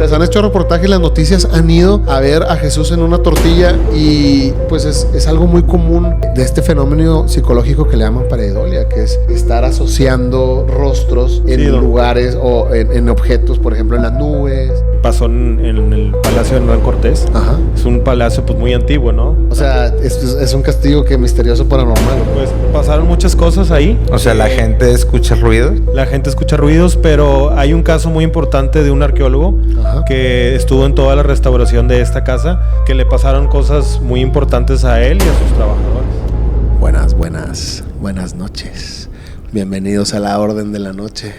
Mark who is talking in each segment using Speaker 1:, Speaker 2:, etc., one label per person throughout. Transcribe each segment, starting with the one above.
Speaker 1: les han hecho reportajes, las noticias han ido a ver a Jesús en una tortilla y pues es algo muy común de este fenómeno psicológico que le llaman pareidolia, que es estar asociando rostros en lugares o en objetos, por ejemplo en las nubes.
Speaker 2: Pasó en el Palacio de Hernán Cortés.
Speaker 1: Ajá.
Speaker 2: Es un palacio pues muy antiguo, ¿no?
Speaker 1: O sea, es un castigo que misterioso paranormal, ¿no?
Speaker 2: Pues pasaron muchas cosas ahí.
Speaker 3: O sea, la gente escucha ruidos.
Speaker 2: La gente escucha ruidos, pero hay un caso muy importante de un arqueólogo que estuvo en toda la restauración de esta casa, que le pasaron cosas muy importantes a él y a sus trabajadores.
Speaker 1: Buenas noches. Bienvenidos a la Orden de la Noche.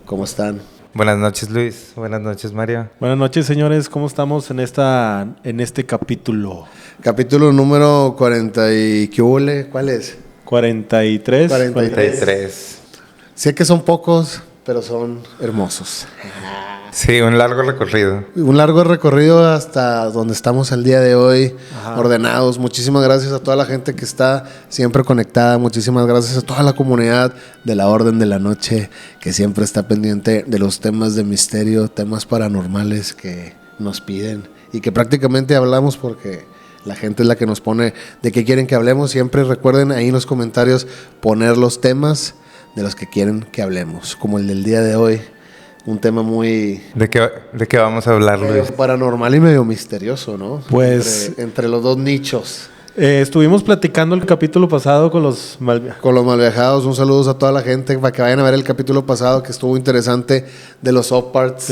Speaker 1: ¿Cómo están?
Speaker 3: Buenas noches, Luis. Buenas noches, Mario.
Speaker 2: Buenas noches, señores. ¿Cómo estamos en este capítulo?
Speaker 1: Capítulo número 40 y... ¿Qué huele? ¿Cuál es?
Speaker 2: 43.
Speaker 3: 43.
Speaker 1: Sé que son pocos, pero son hermosos.
Speaker 3: Sí, un largo recorrido.
Speaker 1: Un largo recorrido hasta donde estamos el día de hoy, ordenados. Muchísimas gracias a toda la gente que está siempre conectada. Muchísimas gracias a toda la comunidad de la Orden de la Noche que siempre está pendiente de los temas de misterio, temas paranormales que nos piden y que prácticamente hablamos porque la gente es la que nos pone de qué quieren que hablemos. Siempre recuerden ahí en los comentarios poner los temas de los que quieren que hablemos, como el del día de hoy. Un tema muy...
Speaker 3: ¿De qué vamos a hablar, Luis?
Speaker 1: Paranormal y medio misterioso, ¿no?
Speaker 2: Pues...
Speaker 1: Entre los dos nichos.
Speaker 2: Estuvimos platicando el capítulo pasado con los
Speaker 1: malviajados. Un saludo a toda la gente para que vayan a ver el capítulo pasado que estuvo interesante de los OPARTs.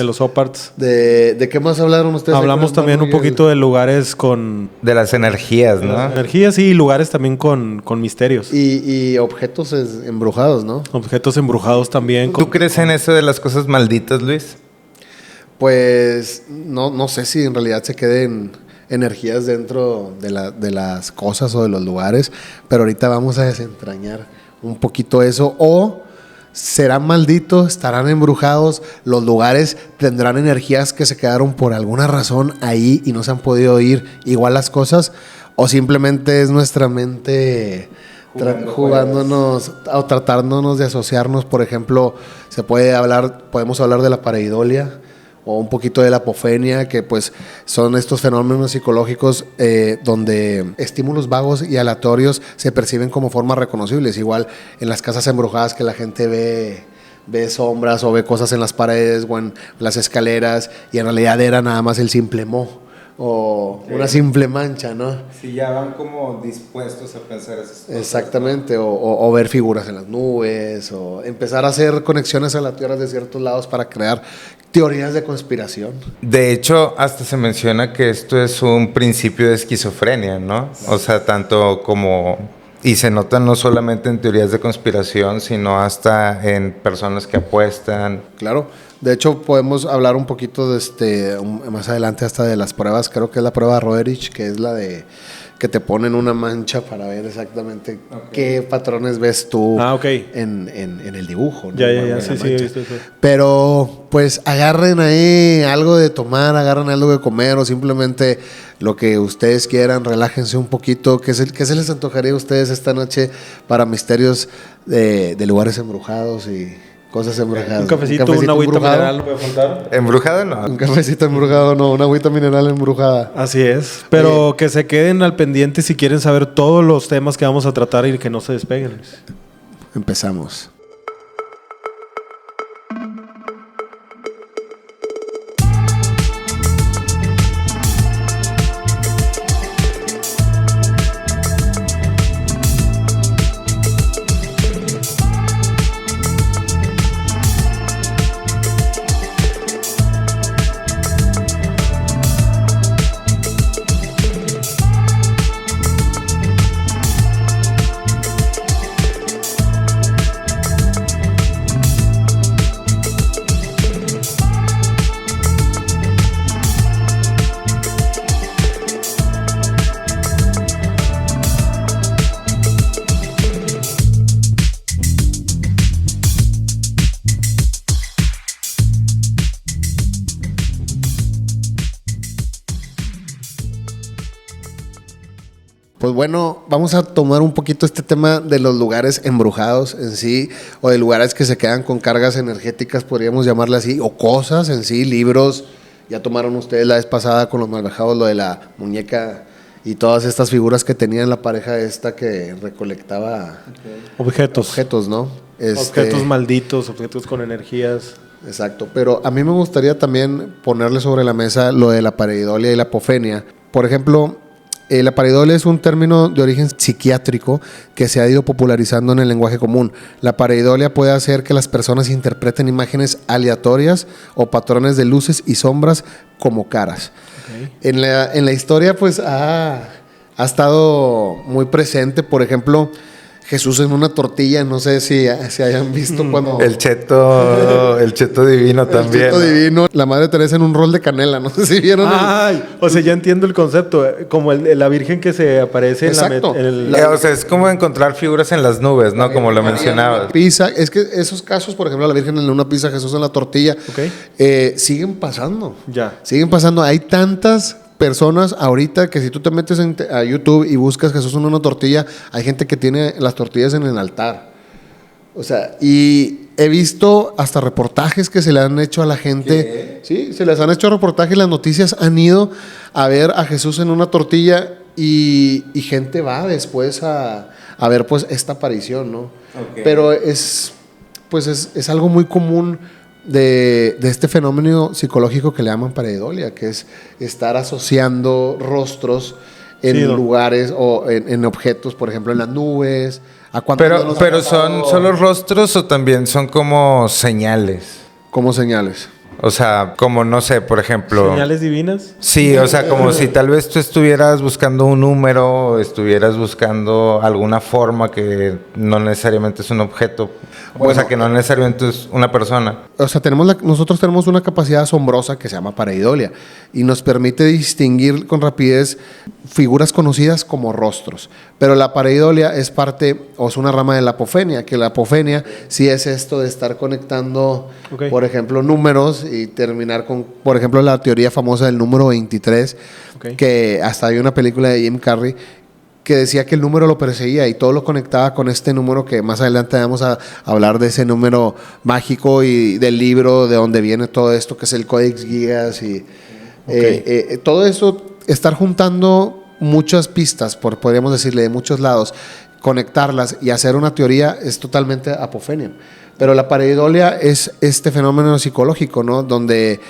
Speaker 1: ¿De qué más hablaron ustedes?
Speaker 2: Hablamos también un poquito de lugares con...
Speaker 3: De las energías, ¿no?
Speaker 2: Las energías y lugares también con misterios.
Speaker 1: Y objetos embrujados, ¿no?
Speaker 2: Objetos embrujados también.
Speaker 3: ¿Tú crees en eso de las cosas malditas, Luis?
Speaker 1: Pues no sé si en realidad se queden energías dentro de las cosas o de los lugares, pero ahorita vamos a desentrañar un poquito eso. O serán malditos, estarán embrujados, los lugares tendrán energías que se quedaron por alguna razón ahí y no se han podido ir igual las cosas, o simplemente es nuestra mente jugándonos o tratándonos de asociarnos. Por ejemplo, podemos hablar de la pareidolia o un poquito de la apofenia, que pues son estos fenómenos psicológicos donde estímulos vagos y aleatorios se perciben como formas reconocibles. Igual en las casas embrujadas que la gente ve sombras o ve cosas en las paredes o en las escaleras y en realidad era nada más el simple moho o una simple mancha, ¿no?
Speaker 3: Sí, ya van como dispuestos a pensar esas cosas.
Speaker 1: Exactamente, o ver figuras en las nubes, o empezar a hacer conexiones aleatorias de ciertos lados para crear teorías de conspiración.
Speaker 3: De hecho, hasta se menciona que esto es un principio de esquizofrenia, ¿no? O sea, tanto como... Y se nota no solamente en teorías de conspiración, sino hasta en personas que apuestan.
Speaker 1: Claro. De hecho, podemos hablar un poquito de más adelante hasta de las pruebas. Creo que es la prueba Roerich, que es la de que te ponen una mancha para ver exactamente qué patrones ves tú en el dibujo, ¿no?
Speaker 2: Ya, sí, he visto eso.
Speaker 1: Pero, pues, agarren ahí algo de tomar, agarren algo de comer o simplemente lo que ustedes quieran, relájense un poquito. ¿Qué se les antojaría a ustedes esta noche para misterios de lugares embrujados y cosas embrujadas?
Speaker 2: Un cafecito, una agüita mineral, ¿no puede faltar?
Speaker 3: ¿Embrujado no?
Speaker 1: Un cafecito embrujado no, una agüita mineral embrujada.
Speaker 2: Así es, pero que se queden al pendiente si quieren saber todos los temas que vamos a tratar y que no se despeguen.
Speaker 1: Empezamos. Pues bueno, vamos a tomar un poquito este tema de los lugares embrujados en sí, o de lugares que se quedan con cargas energéticas, podríamos llamarle así, o cosas en sí, libros. Ya tomaron ustedes la vez pasada con los malvajados lo de la muñeca y todas estas figuras que tenían la pareja esta que recolectaba objetos, ¿no?
Speaker 2: Objetos malditos, objetos con energías.
Speaker 1: Exacto, pero a mí me gustaría también ponerle sobre la mesa lo de la pareidolia y la apofenia. Por ejemplo, la pareidolia es un término de origen psiquiátrico que se ha ido popularizando en el lenguaje común. La pareidolia puede hacer que las personas interpreten imágenes aleatorias o patrones de luces y sombras como caras. Okay. En la historia pues ha estado muy presente, por ejemplo, Jesús en una tortilla, no sé si hayan visto cuando...
Speaker 3: El cheto divino también.
Speaker 1: El cheto divino. La Madre Teresa en un rol de canela, no sé si vieron.
Speaker 2: O sea, ya entiendo el concepto. Como la Virgen que se aparece.
Speaker 1: Exacto.
Speaker 3: O sea, es como encontrar figuras en las nubes, ¿no? Como lo mencionabas.
Speaker 1: Pisa, es que esos casos, por ejemplo, la Virgen en una pizza, Jesús en la tortilla, siguen pasando.
Speaker 2: Ya.
Speaker 1: Siguen pasando. Hay tantas personas ahorita que si tú te metes a YouTube y buscas Jesús en una tortilla, hay gente que tiene las tortillas en el altar. O sea, y he visto hasta reportajes que se le han hecho a la gente. ¿Qué? Sí, se les han hecho reportajes, las noticias han ido a ver a Jesús en una tortilla y gente va después a ver pues esta aparición, ¿no? Okay. Pero es algo muy común de este fenómeno psicológico que le llaman pareidolia, que es estar asociando rostros en lugares o en objetos, por ejemplo en las nubes.
Speaker 3: Pero son solo rostros o también son como señales.
Speaker 1: ¿Cómo señales?
Speaker 3: O sea, como no sé, por ejemplo...
Speaker 2: ¿Señales divinas?
Speaker 3: Sí, o sea, como si tal vez tú estuvieras buscando un número, o estuvieras buscando alguna forma que no necesariamente es un objeto, o sea, que no necesariamente es una persona.
Speaker 1: O sea, nosotros tenemos una capacidad asombrosa que se llama pareidolia y nos permite distinguir con rapidez figuras conocidas como rostros. Pero la pareidolia es parte, o es una rama de la apofenia, que la apofenia sí es esto de estar conectando, por ejemplo, números y terminar con, por ejemplo, la teoría famosa del número 23, que hasta hay una película de Jim Carrey que decía que el número lo perseguía y todo lo conectaba con este número, que más adelante vamos a hablar de ese número mágico y del libro de donde viene todo esto, que es el Codex Gigas y todo eso, estar juntando muchas pistas, podríamos decirle, de muchos lados, conectarlas y hacer una teoría es totalmente apofenia. Pero la pareidolia es este fenómeno psicológico, ¿no? Donde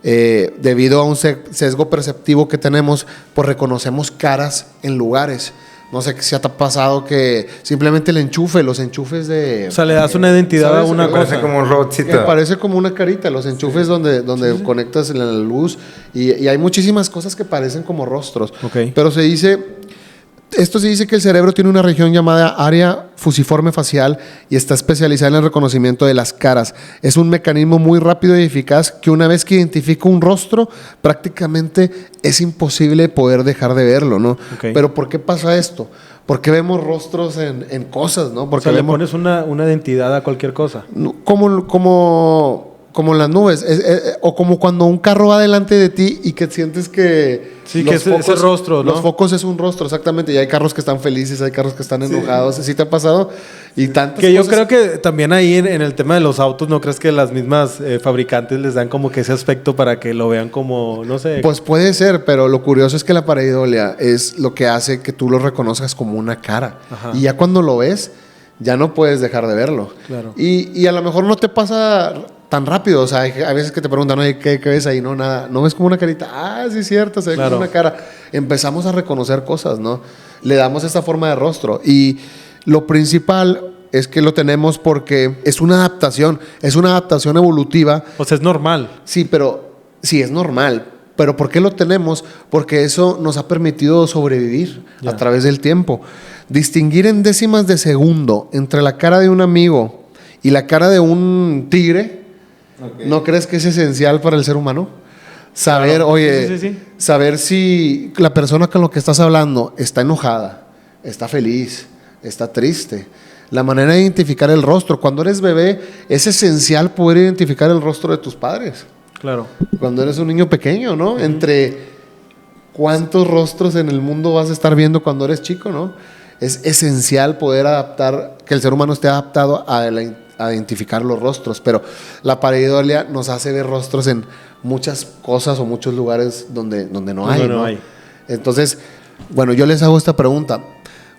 Speaker 1: debido a un sesgo perceptivo que tenemos, pues reconocemos caras en lugares. No sé si te ha pasado que simplemente los enchufes de...
Speaker 2: O sea, le das una identidad a una cosa.
Speaker 3: Parece como un robotcito.
Speaker 1: Que parece como una carita, los enchufes donde conectas la luz y hay muchísimas cosas que parecen como rostros. Pero se dice que el cerebro tiene una región llamada área fusiforme facial y está especializada en el reconocimiento de las caras. Es un mecanismo muy rápido y eficaz que una vez que identifica un rostro, prácticamente es imposible poder dejar de verlo, ¿no? Pero ¿por qué pasa esto? ¿Por qué vemos rostros en cosas, no? Porque
Speaker 2: le pones una identidad a cualquier cosa.
Speaker 1: Como las nubes, o como cuando un carro va delante de ti y que sientes que...
Speaker 2: Sí, que ese rostro, ¿no?
Speaker 1: Los focos es un rostro, exactamente. Y hay carros que están felices, hay carros que están enojados. ¿Sí te ha pasado? Y tantas
Speaker 2: que cosas. Yo creo que también ahí en el tema de los autos, ¿no crees que las mismas fabricantes les dan como que ese aspecto para que lo vean como, no sé?
Speaker 1: Pues puede ser, pero lo curioso es que la pareidolia es lo que hace que tú lo reconozcas como una cara. Ajá. Y ya cuando lo ves, ya no puedes dejar de verlo.
Speaker 2: Claro.
Speaker 1: Y a lo mejor no te pasa tan rápido, o sea, hay veces que te preguntan, oye, ¿qué ves ahí? No, nada, ¿no ves como una carita? Ah, sí es cierto, se ve como una cara. Empezamos a reconocer cosas, ¿no? Le damos esta forma de rostro y lo principal es que lo tenemos porque es una adaptación evolutiva.
Speaker 2: O sea, es normal.
Speaker 1: Sí, es normal. Pero ¿por qué lo tenemos? Porque eso nos ha permitido sobrevivir a través del tiempo. Distinguir en décimas de segundo entre la cara de un amigo y la cara de un tigre, ¿no crees que es esencial para el ser humano? Saber,
Speaker 2: claro.
Speaker 1: Saber si la persona con la que estás hablando está enojada, está feliz, está triste. La manera de identificar el rostro. Cuando eres bebé, es esencial poder identificar el rostro de tus padres.
Speaker 2: Claro.
Speaker 1: Cuando eres un niño pequeño, ¿no? Entre ¿cuántos rostros en el mundo vas a estar viendo cuando eres chico, no? Es esencial poder adaptar, que el ser humano esté adaptado a identificar los rostros, pero la pareidolia nos hace ver rostros en muchas cosas o muchos lugares donde no hay, ¿no? Entonces, bueno, yo les hago esta pregunta.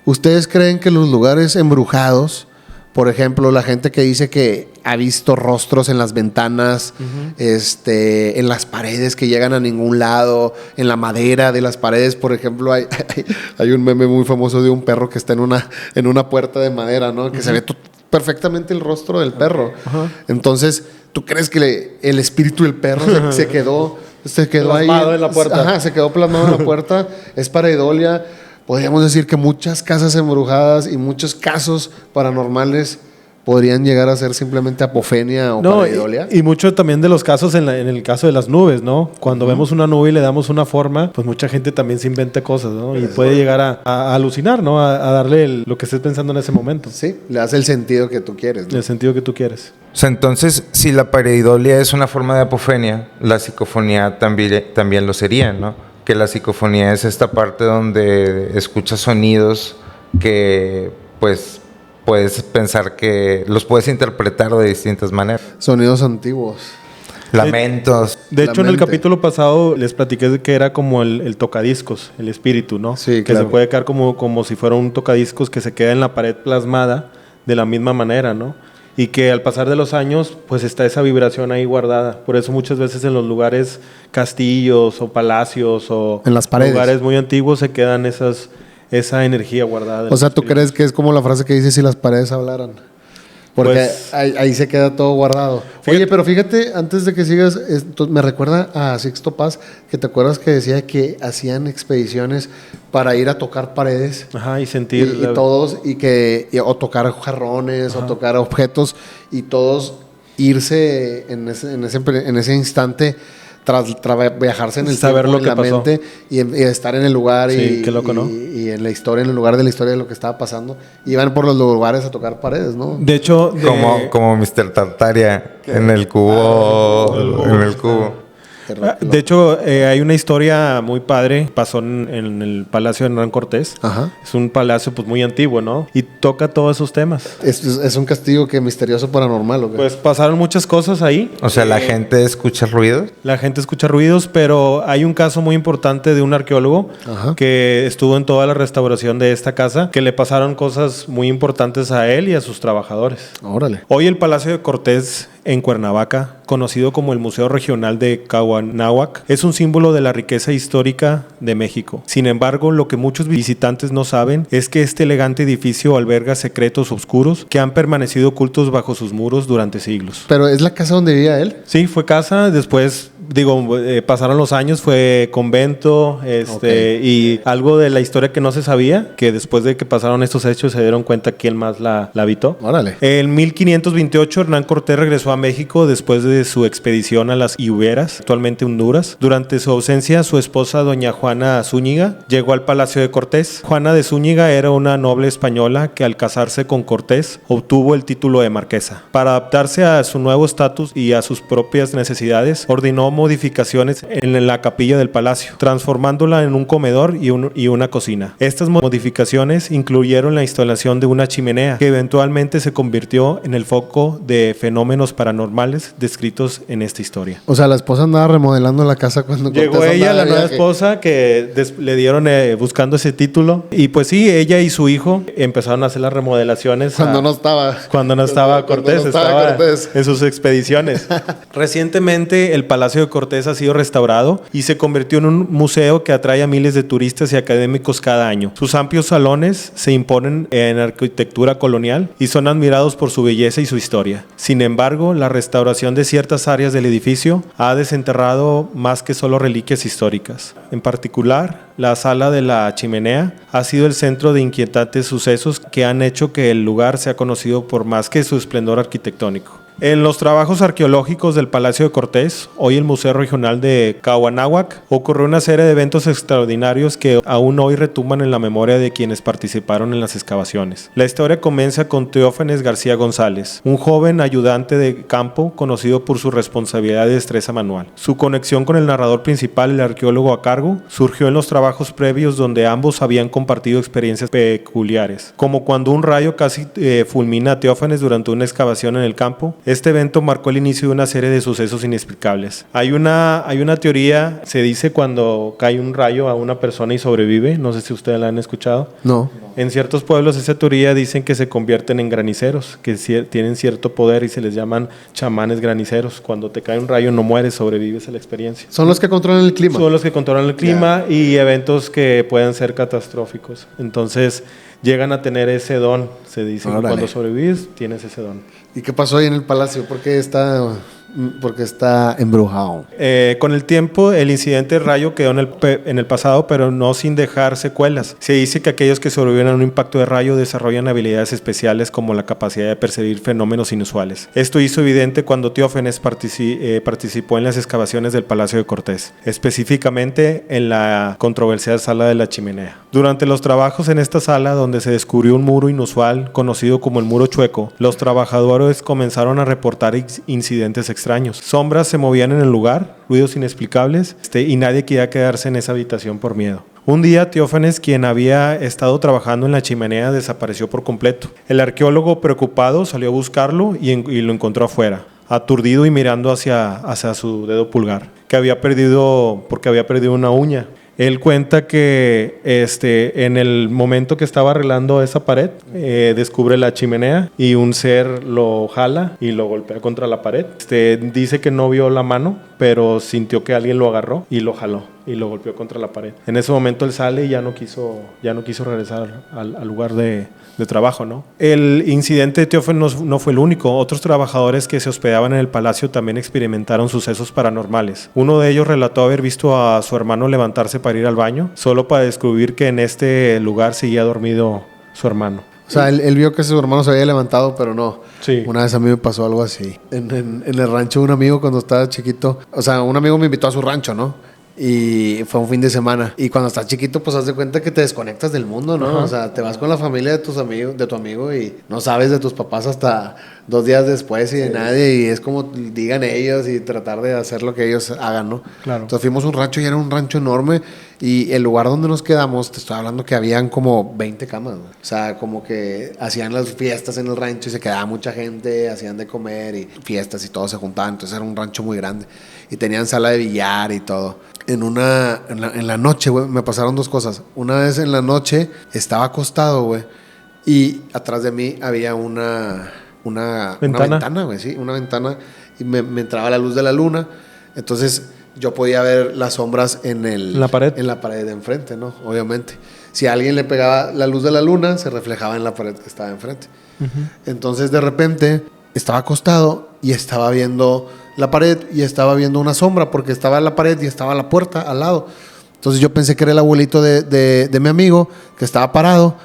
Speaker 1: ¿Ustedes creen que los lugares embrujados, por ejemplo, la gente que dice que ha visto rostros en las ventanas, en las paredes que llegan a ningún lado, en la madera de las paredes, por ejemplo, hay un meme muy famoso de un perro que está en una puerta de madera, ¿no? Que se ve perfectamente el rostro del perro. Entonces, ¿tú crees que el espíritu del perro se quedó
Speaker 2: plasmado
Speaker 1: ahí
Speaker 2: en la puerta?
Speaker 1: Ajá, se quedó plasmado en la puerta. Es pareidolia. Podríamos decir que muchas casas embrujadas y muchos casos paranormales podrían llegar a ser simplemente apofenia o pareidolia.
Speaker 2: Y mucho también de los casos en el caso de las nubes, ¿no? Cuando vemos una nube y le damos una forma, pues mucha gente también se inventa cosas, ¿no? Y puede llegar a alucinar, ¿no? A darle lo que estés pensando en ese momento.
Speaker 1: Sí, le das el sentido que tú quieres, ¿no?
Speaker 2: El sentido que tú quieres.
Speaker 3: O sea, entonces, si la pareidolia es una forma de apofenia, la psicofonía también lo sería, ¿no? Que la psicofonía es esta parte donde escuchas sonidos que, pues, puedes pensar que los puedes interpretar de distintas maneras.
Speaker 1: Sonidos antiguos.
Speaker 3: Lamentos.
Speaker 2: De hecho, en el capítulo pasado les platiqué de que era como el tocadiscos, el espíritu, ¿no?
Speaker 1: Sí,
Speaker 2: que
Speaker 1: claro.
Speaker 2: se puede quedar como si fuera un tocadiscos que se queda en la pared plasmada de la misma manera, ¿no? Y que al pasar de los años, pues está esa vibración ahí guardada. Por eso muchas veces en los lugares, castillos o palacios o
Speaker 1: en las paredes,
Speaker 2: lugares muy antiguos se quedan esa energía guardada.
Speaker 1: O sea, ¿tú crees que es como la frase que dice si las paredes hablaran? Porque
Speaker 2: pues,
Speaker 1: ahí se queda todo guardado. Oye, pero fíjate, antes de que sigas, me recuerda a Sixto Paz, que te acuerdas que decía que hacían expediciones para ir a tocar paredes.
Speaker 2: Ajá, y sentir.
Speaker 1: Y todos, o tocar jarrones, o tocar objetos, y todos irse en ese instante, tras viajarse en el
Speaker 2: saber
Speaker 1: tiempo,
Speaker 2: lo que
Speaker 1: en la
Speaker 2: pasó.
Speaker 1: mente y estar en el lugar.
Speaker 2: Sí, qué loco, ¿no?
Speaker 1: Y en la historia, en el lugar de la historia de lo que estaba pasando. Iban por los lugares a tocar paredes, ¿no?
Speaker 2: De hecho,
Speaker 3: Como Mr. Tartaria en el cubo. En el cubo.
Speaker 2: De hecho, hay una historia muy padre. Pasó en el Palacio de Hernán Cortés.
Speaker 1: Ajá.
Speaker 2: Es un palacio pues muy antiguo, ¿no? Y toca todos esos temas.
Speaker 1: Es un castillo que misterioso paranormal, ¿o qué?
Speaker 2: Pues pasaron muchas cosas ahí.
Speaker 3: O sea, la gente escucha ruidos.
Speaker 2: La gente escucha ruidos, pero hay un caso muy importante de un arqueólogo que estuvo en toda la restauración de esta casa, que le pasaron cosas muy importantes a él y a sus trabajadores.
Speaker 1: Órale.
Speaker 2: Hoy el Palacio de Cortés en Cuernavaca, conocido como el Museo Regional de Cahuanáhuac, es un símbolo de la riqueza histórica de México. Sin embargo, lo que muchos visitantes no saben es que este elegante edificio alberga secretos oscuros que han permanecido ocultos bajo sus muros durante siglos.
Speaker 1: ¿Pero es la casa donde vivía él?
Speaker 2: Sí, fue casa, después pasaron los años, fue convento, y algo de la historia que no se sabía, que después de que pasaron estos hechos se dieron cuenta quién más la habitó.
Speaker 1: Órale.
Speaker 2: En 1528 Hernán Cortés regresó a México después de su expedición a las Iberas, actualmente Honduras. Durante su ausencia, su esposa doña Juana Zúñiga llegó al Palacio de Cortés. Juana de Zúñiga era una noble española que al casarse con Cortés obtuvo el título de marquesa. Para adaptarse a su nuevo estatus y a sus propias necesidades, ordenó modificaciones en la capilla del palacio, transformándola en un comedor y una cocina. Estas modificaciones incluyeron la instalación de una chimenea, que eventualmente se convirtió en el foco de fenómenos paranormales descritos en esta historia.
Speaker 1: O sea, la esposa andaba remodelando la casa cuando
Speaker 2: llegó
Speaker 1: Cortés
Speaker 2: ella,
Speaker 1: andaba
Speaker 2: la nueva esposa, que le dieron buscando ese título. Y pues sí, ella y su hijo empezaron a hacer las remodelaciones.
Speaker 1: Cuando no estaba
Speaker 2: Cortés, estaba en sus expediciones. Recientemente el Palacio de Cortés ha sido restaurado y se convirtió en un museo que atrae a miles de turistas y académicos cada año. Sus amplios salones se imponen en arquitectura colonial y son admirados por su belleza y su historia. Sin embargo, la restauración de ciertas áreas del edificio ha desenterrado más que solo reliquias históricas. En particular, la sala de la chimenea ha sido el centro de inquietantes sucesos que han hecho que el lugar sea conocido por más que su esplendor arquitectónico. En los trabajos arqueológicos del Palacio de Cortés, hoy el Museo Regional de Cahuanáhuac, ocurrió una serie de eventos extraordinarios que aún hoy retumban en la memoria de quienes participaron en las excavaciones. La historia comienza con Teófanes García González, un joven ayudante de campo conocido por su responsabilidad y destreza manual. Su conexión con el narrador principal, el arqueólogo a cargo, surgió en los trabajos previos donde ambos habían compartido experiencias peculiares, como cuando un rayo casi fulmina a Teófanes durante una excavación en el campo. Este evento marcó el inicio de una serie de sucesos inexplicables. Hay una teoría, se dice cuando cae un rayo a una persona y sobrevive, no sé si ustedes la han escuchado.
Speaker 1: No.
Speaker 2: En ciertos pueblos esa teoría dicen que se convierten en graniceros, que tienen cierto poder y se les llaman chamanes graniceros. Cuando te cae un rayo no mueres, sobrevives a la experiencia.
Speaker 1: Son los que controlan el clima.
Speaker 2: Son los que controlan el clima y eventos que pueden ser catastróficos. Entonces llegan a tener ese don, se dice que cuando sobrevives tienes ese don.
Speaker 1: ¿Y qué pasó ahí en el palacio? ¿Por qué está embrujado?
Speaker 2: Con el tiempo, el incidente de rayo quedó en el pasado, pero no sin dejar secuelas. Se dice que aquellos que sobreviven a un impacto de rayo desarrollan habilidades especiales como la capacidad de percibir fenómenos inusuales. Esto hizo evidente cuando Teófanes participó en las excavaciones del Palacio de Cortés, específicamente en la controversial Sala de la Chimenea. Durante los trabajos en esta sala, donde se descubrió un muro inusual conocido como el Muro Chueco, los trabajadores comenzaron a reportar incidentes extraños. Sombras se movían en el lugar, ruidos inexplicables, y nadie quería quedarse en esa habitación por miedo. Un día, Teófanes, quien había estado trabajando en la chimenea, desapareció por completo. El arqueólogo, preocupado, salió a buscarlo y lo encontró afuera, aturdido y mirando hacia su dedo pulgar, que había perdido una uña. Él cuenta que en el momento que estaba arreglando esa pared, descubre la chimenea y un ser lo jala y lo golpea contra la pared. Dice que no vio la mano, pero sintió que alguien lo agarró y lo jaló y lo golpeó contra la pared. En ese momento él sale y ya no quiso regresar al lugar de trabajo, ¿no? El incidente de Teófanes no fue el único. Otros trabajadores que se hospedaban en el palacio también experimentaron sucesos paranormales. Uno de ellos relató haber visto a su hermano levantarse para ir al baño, solo para descubrir que en este lugar seguía dormido su hermano.
Speaker 1: O sea, él vio que su hermano se había levantado, pero no.
Speaker 2: Sí.
Speaker 1: Una vez a mí me pasó algo así. En el rancho de un amigo cuando estaba chiquito. O sea, un amigo me invitó a su rancho, ¿no? Y fue un fin de semana. Y cuando estás chiquito, pues haz de cuenta que te desconectas del mundo, ¿no? Ajá. O sea, te vas con la familia de tus amigos, de tu amigo, y no sabes de tus papás hasta 2 días después y de nadie. Y es como digan ellos y tratar de hacer lo que ellos hagan, ¿no?
Speaker 2: Claro.
Speaker 1: Entonces fuimos a un rancho y era un rancho enorme. Y el lugar donde nos quedamos, te estoy hablando que habían como 20 camas, ¿no? O sea, como que hacían las fiestas en el rancho y se quedaba mucha gente, hacían de comer y fiestas y todo se juntaban. Entonces era un rancho muy grande. Y tenían sala de billar y todo. En la noche, güey, me pasaron 2 cosas. Una vez en la noche estaba acostado, güey, y atrás de mí había una ventana, güey, sí, una ventana, y me entraba la luz de la luna. Entonces yo podía ver las sombras en la pared de enfrente, ¿no? Obviamente. Si a alguien le pegaba la luz de la luna, se reflejaba en la pared que estaba enfrente. Uh-huh. Entonces de repente estaba acostado y estaba viendo la pared y estaba viendo una sombra porque estaba la pared y estaba la puerta al lado. Entonces yo pensé que era el abuelito de mi amigo que estaba parado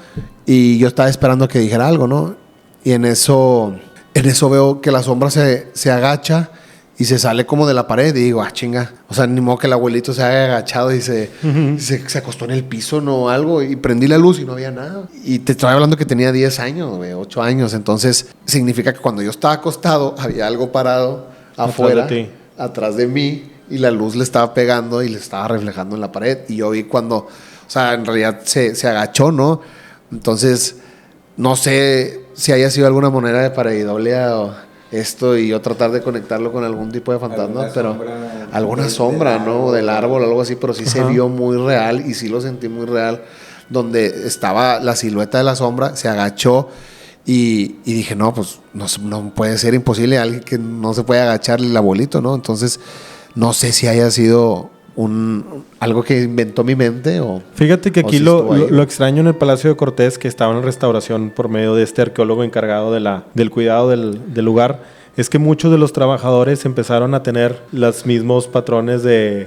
Speaker 1: y yo estaba esperando a que dijera algo, ¿no? Y en eso veo que la sombra se agacha y se sale como de la pared y digo, chinga. O sea, ni modo que el abuelito se haya agachado y se acostó en el piso, ¿no? Algo. Y prendí la luz y no había nada. Y te estoy hablando que tenía 10 años, 8 años. Entonces, significa que cuando yo estaba acostado, había algo parado afuera, atrás de mí, y la luz le estaba pegando y le estaba reflejando en la pared. Y yo vi cuando, o sea, en realidad se agachó, ¿no? Entonces, no sé si haya sido alguna manera de pareidolia o esto y yo tratar de conectarlo con algún tipo de fantasma, pero alguna sombra, ¿no? Del árbol o algo así, pero sí se vio muy real y sí lo sentí muy real, donde estaba la silueta de la sombra, se agachó y dije, no, pues no puede ser imposible, alguien que no se puede agachar, el abuelito, ¿no? Entonces, no sé si haya sido algo que inventó mi mente o...
Speaker 2: Fíjate que aquí lo extraño en el Palacio de Cortés, que estaba en restauración por medio de este arqueólogo encargado del cuidado del lugar, es que muchos de los trabajadores empezaron a tener los mismos patrones